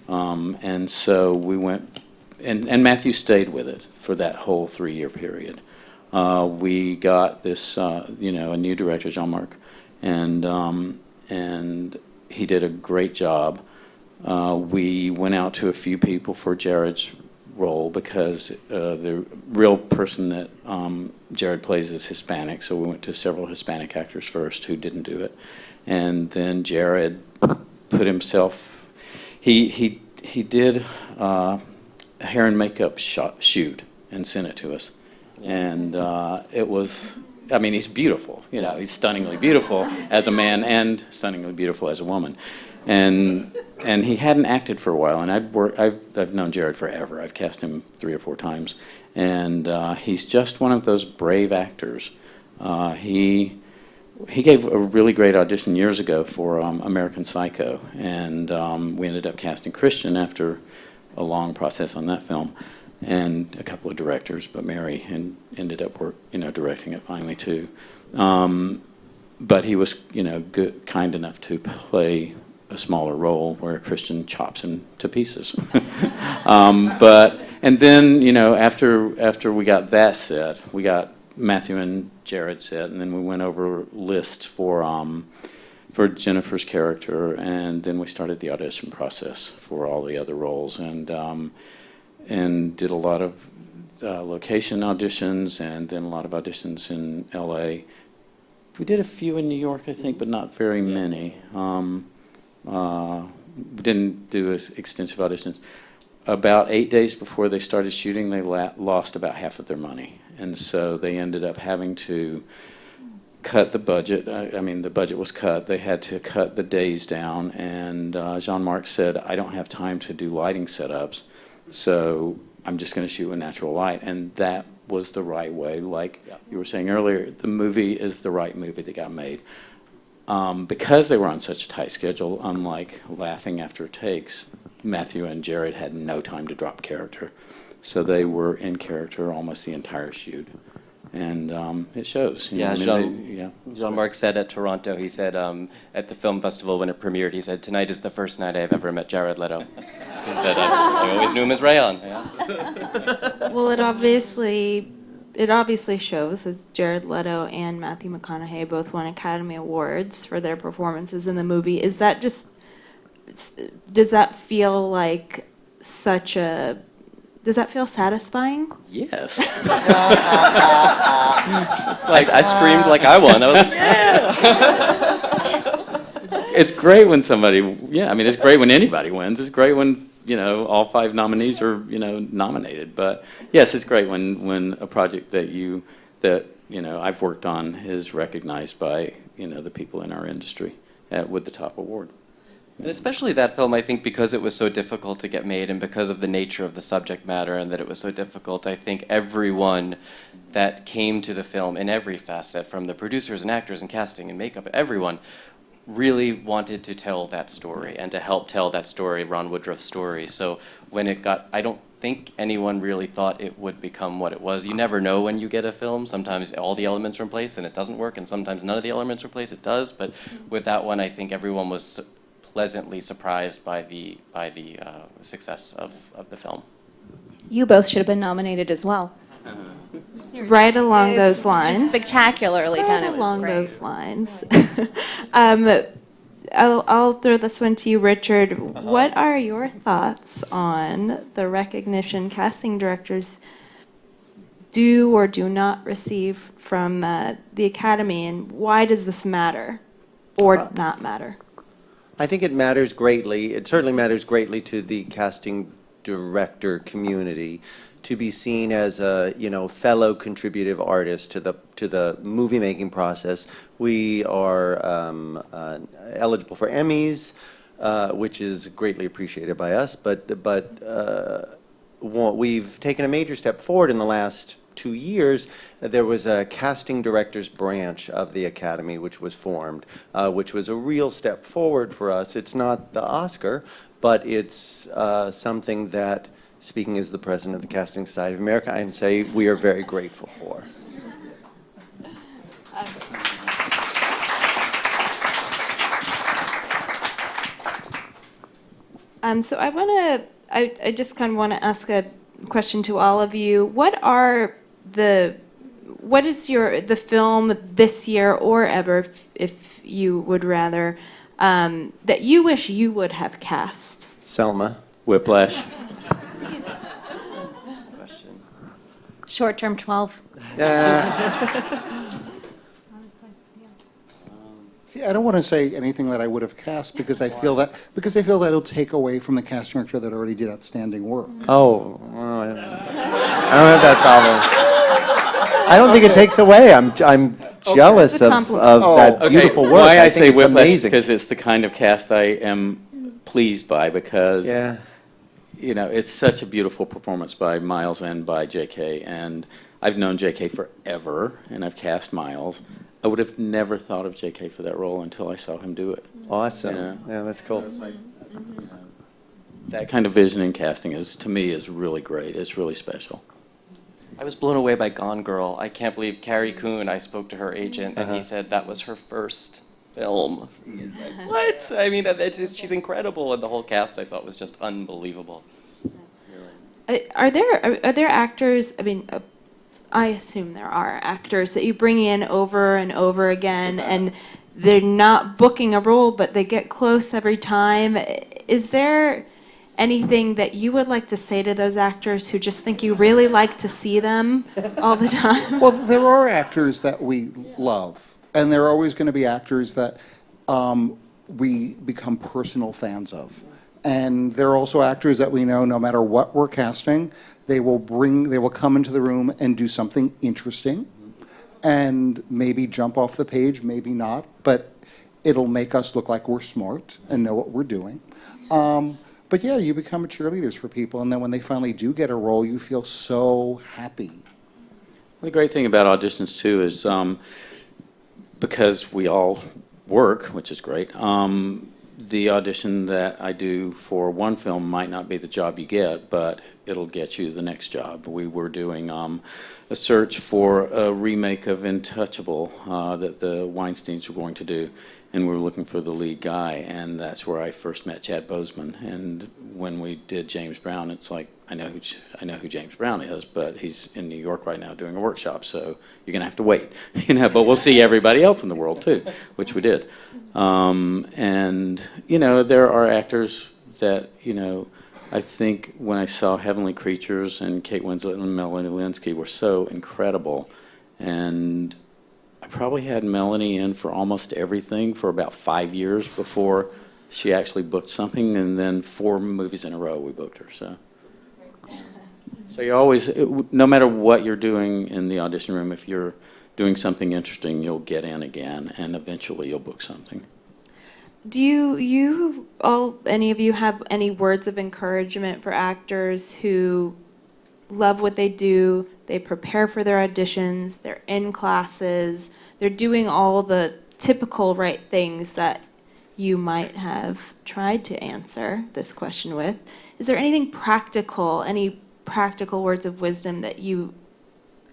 And so we went, and Matthew stayed with it for that whole 3-year period. We got this, a new director, Jean-Marc, and he did a great job. We went out to a few people for Jared's role because the real person that Jared plays is Hispanic, so we went to several Hispanic actors first who didn't do it, and then Jared put himself. He did a hair and makeup shoot and sent it to us, and it was. I mean, he's beautiful. He's stunningly beautiful as a man and stunningly beautiful as a woman. And he hadn't acted for a while, and I've known Jared forever. I've cast him 3 or 4 times, and he's just one of those brave actors. He gave a really great audition years ago for American Psycho, and we ended up casting Christian after a long process on that film, and a couple of directors, but Mary ended up directing it finally too. But he was good, kind enough to play a smaller role where Christian chops him to pieces. And then after we got that set, we got Matthew and Jared set, and then we went over lists for Jennifer's character, and then we started the audition process for all the other roles, and did a lot of location auditions, and then a lot of auditions in LA. We did a few in New York, I think, but not very many. We didn't do extensive auditions. About 8 days before they started shooting, they lost about half of their money. And so they ended up having to cut the budget. I mean, the budget was cut. They had to cut the days down. And Jean-Marc said, I don't have time to do lighting setups, so I'm just going to shoot with natural light. And that was the right way. Like you were saying earlier, the movie is the right movie that got made. Because they were on such a tight schedule, unlike Laughing After Takes, Matthew and Jared had no time to drop character. So they were in character almost the entire shoot. And it shows. Jean-Marc said at Toronto, he said at the film festival when it premiered, he said, tonight is the first night I've ever met Jared Leto. He said, I always knew him as Rayon. Yeah. Well, it obviously shows, as Jared Leto and Matthew McConaughey both won Academy Awards for their performances in the movie. Does that feel like does that feel satisfying? Yes. I screamed like I won. I was like, yeah. It's great when somebody, it's great when anybody wins. It's great when, all 5 nominees are, nominated. But yes, it's great when a project that I've worked on is recognized by, the people in our industry with the top award. And especially that film, I think, because it was so difficult to get made and because of the nature of the subject matter and that it was so difficult, I think everyone that came to the film in every facet, from the producers and actors and casting and makeup, everyone really wanted to tell that story and to help tell that story, Ron Woodruff's story. So when I don't think anyone really thought it would become what it was. You never know when you get a film. Sometimes all the elements are in place and it doesn't work, and sometimes none of the elements are in place, it does. But with that one, I think everyone was pleasantly surprised by the success of the film. You both should have been nominated as well. Right along those Just lines. spectacularly done. It Right was along great. those lines. I'll throw this one to you, Richard. What are your thoughts on the recognition casting directors do or do not receive from the Academy, and why does this matter or not matter? I think it matters greatly. It certainly matters greatly to the casting director community to be seen as a fellow contributive artist to the movie making process. We are eligible for Emmys, which is greatly appreciated by us. But we've taken a major step forward in the last 2 years. There was a casting directors branch of the Academy which was formed, which was a real step forward for us. It's not the Oscar, but it's something that, speaking as the president of the Casting Society of America, I can say we are very grateful for. So I just kind of want to ask a question to all of you. What is the film this year or ever, if you would rather, that you wish you would have cast? Selma. Whiplash. Short-term 12. See, I don't want to say anything that I would have cast because I feel that it'll take away from the casting director that already did outstanding work. Oh, well, I don't have that problem. I don't think it takes away. I'm jealous It's a of compliment. that beautiful work. Why I think say it's Whiplash is amazing. because it's the kind of cast I am pleased by, because Yeah. it's such a beautiful performance by Miles and by J.K. And I've known J.K. forever, and I've cast Miles. I would have never thought of J.K. for that role until I saw him do it. Awesome. Yeah. Yeah, that's cool. That kind of vision in casting to me is really great. It's really special. I was blown away by Gone Girl. I can't believe Carrie Coon, I spoke to her agent, and he said that was her first film. It's like, what? I mean, she's incredible, and the whole cast I thought was just unbelievable. Are there actors? I mean, I assume there are actors that you bring in over and over again, and they're not booking a role, but they get close every time. Is there anything that you would like to say to those actors who just think you really like to see them all the time? Well, there are actors that we love, and there are always going to be actors that we become personal fans of. And there are also actors that we know no matter what we're casting, they will come into the room and do something interesting and maybe jump off the page, maybe not, but it'll make us look like we're smart and know what we're doing. But yeah, you become cheerleaders for people, and then when they finally do get a role, you feel so happy. The great thing about auditions, too, is because we all work, which is great, the audition that I do for one film might not be the job you get, but it'll get you the next job. We were doing a search for a remake of Intouchable that the Weinsteins were going to do, and we were looking for the lead guy, and that's where I first met Chad Boseman. And when we did James Brown, it's like, I know who James Brown is, but he's in New York right now doing a workshop, so you're gonna have to wait, but we'll see everybody else in the world too, which we did. And there are actors that, I think when I saw Heavenly Creatures and Kate Winslet and Melanie Linsky were so incredible, and I probably had Melanie in for almost everything for about 5 years before she actually booked something, and then 4 movies in a row we booked her. So you always, no matter what you're doing in the audition room, if you're doing something interesting, you'll get in again, and eventually you'll book something. Do any of you have any words of encouragement for actors who love what they do, they prepare for their auditions, they're in classes, they're doing all the typical right things that you might have tried to answer this question with? Is there anything practical, any practical words of wisdom that you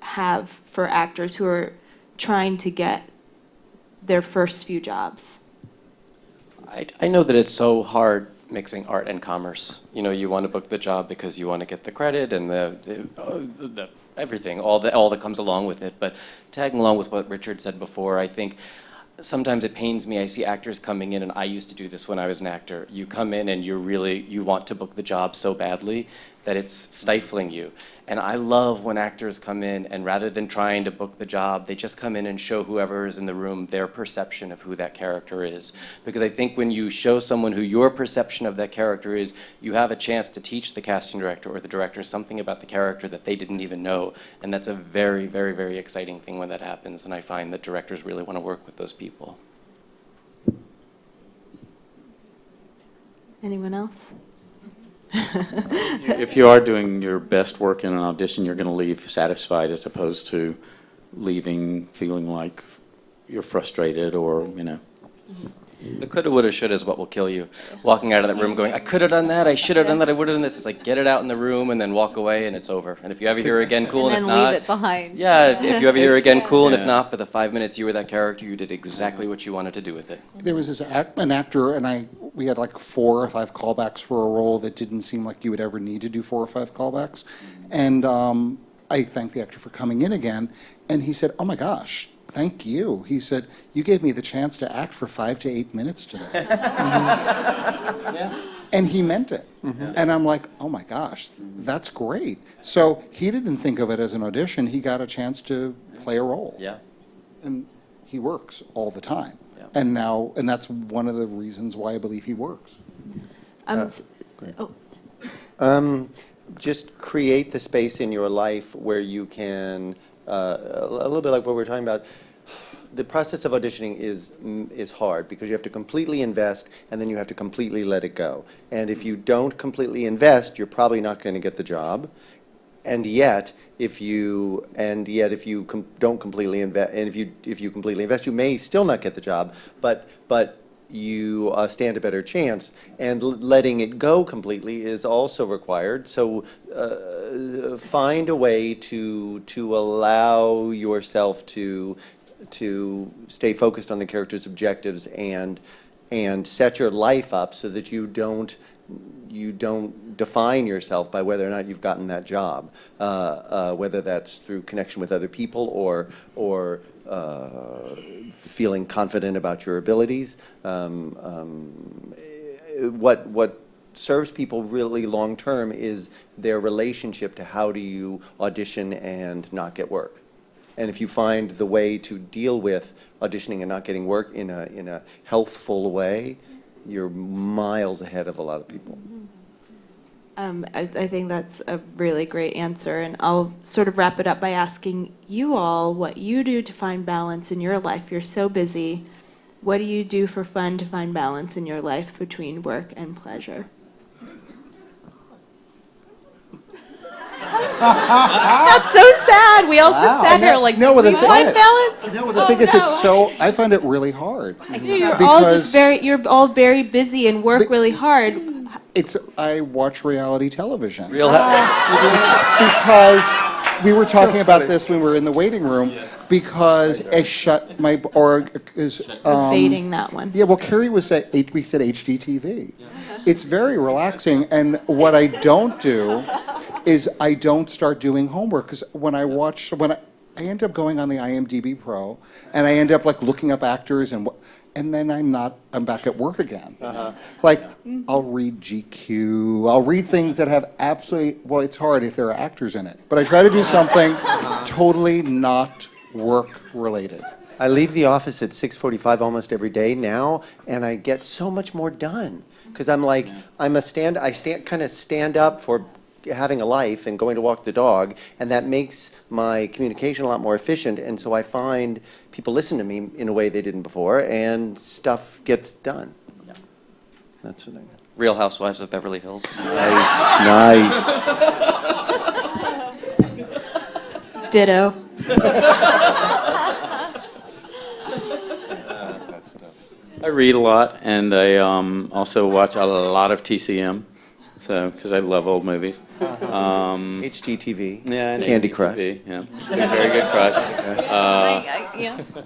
have for actors who are trying to get their first few jobs? I know that it's so hard mixing art and commerce. You want to book the job because you want to get the credit and the everything, all that comes along with it. But tagging along with what Richard said before, I think sometimes it pains me. I see actors coming in, and I used to do this when I was an actor. You come in and you want to book the job so badly that it's stifling you. And I love when actors come in and rather than trying to book the job, they just come in and show whoever is in the room their perception of who that character is. Because I think when you show someone who your perception of that character is, you have a chance to teach the casting director or the director something about the character that they didn't even know. And that's a very, very, very exciting thing when that happens. And I find that directors really want to work with those people. Anyone else? If you are doing your best work in an audition, you're going to leave satisfied as opposed to leaving feeling like you're frustrated or. The coulda, woulda, shoulda is what will kill you. Walking out of that room going, I could have done that, I should have done that, I would have done this. It's like, get it out in the room and then walk away and it's over. And if you ever hear again, cool, and if then not. leave it behind. Yeah, if you ever hear again, cool, and if Yeah. not, for the 5 minutes you were that character, you did exactly what you wanted to do with it. There was an actor, and we had like 4 or 5 callbacks for a role that didn't seem like you would ever need to do 4 or 5 callbacks. And I thanked the actor for coming in again, and he said, oh my gosh, thank you. He said, you gave me the chance to act for 5 to 8 minutes today. And he meant it. And I'm like, oh my gosh, that's great. So he didn't think of it as an audition. He got a chance to play a role. Yeah. And he works all the time. Yeah. And that's one of the reasons why I believe he works. Just create the space in your life where you can, a little bit like what we're talking about, the process of auditioning is hard because you have to completely invest and then you have to completely let it go. And if you don't completely invest, you're probably not going to get the job. And yet, if you don't completely invest, and if you completely invest, you may still not get the job. But you stand a better chance. And letting it go completely is also required. So find a way to allow yourself to stay focused on the character's objectives and set your life up so that you don't define yourself by whether or not you've gotten that job, whether that's through connection with other people or feeling confident about your abilities. What serves people really long term is their relationship to how do you audition and not get work. And if you find the way to deal with auditioning and not getting work in a healthful way, you're miles ahead of a lot of people. I think that's a really great answer, and I'll sort of wrap it up by asking you all what you do to find balance in your life. You're so busy. What do you do for fun to find balance in your life between work and pleasure? That's so sad. We all just sat here like, No, do the we thing- find balance? No, the thing is, I find it really hard. You're all very busy and work really hard. I watch reality television. Real because we were talking about this when we were in the waiting room, because I shut my, or is. Was baiting that one. Yeah, well, Kerry we said HDTV. It's very relaxing, and what I don't do is I don't start doing homework, because when I end up going on the IMDb Pro, and I end up like looking up actors, and then I'm back at work again. Like, I'll read GQ, I'll read things that have absolutely, well, it's hard if there are actors in it, but I try to do something totally not work-related. I leave the office at 6:45 almost every day now, and I get so much more done. Because I'm like, kind of stand up for having a life and going to walk the dog, and that makes my communication a lot more efficient, and so I find people listen to me in a way they didn't before, and stuff gets done. Yeah. That's what I know. Real Housewives of Beverly Hills. Nice. Ditto. I read a lot, and I also watch a lot of TCM, so because I love old movies. HGTV. Yeah, and Candy HGTV, Crush. Yeah, it's a very good crush.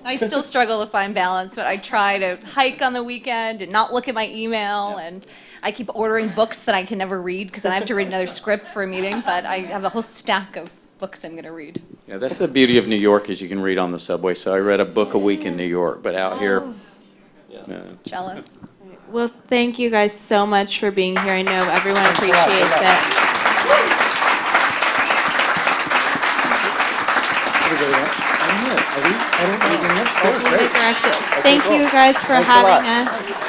I still struggle to find balance, but I try to hike on the weekend and not look at my email, and I keep ordering books that I can never read because then I have to read another script for a meeting, but I have a whole stack of books I'm going to read. Yeah, that's the beauty of New York, is you can read on the subway. So I read a book a week in New York, but out here. Jealous. Well, thank you guys so much for being here. I know everyone appreciates it. We'll make our exit. Thank you guys for having us.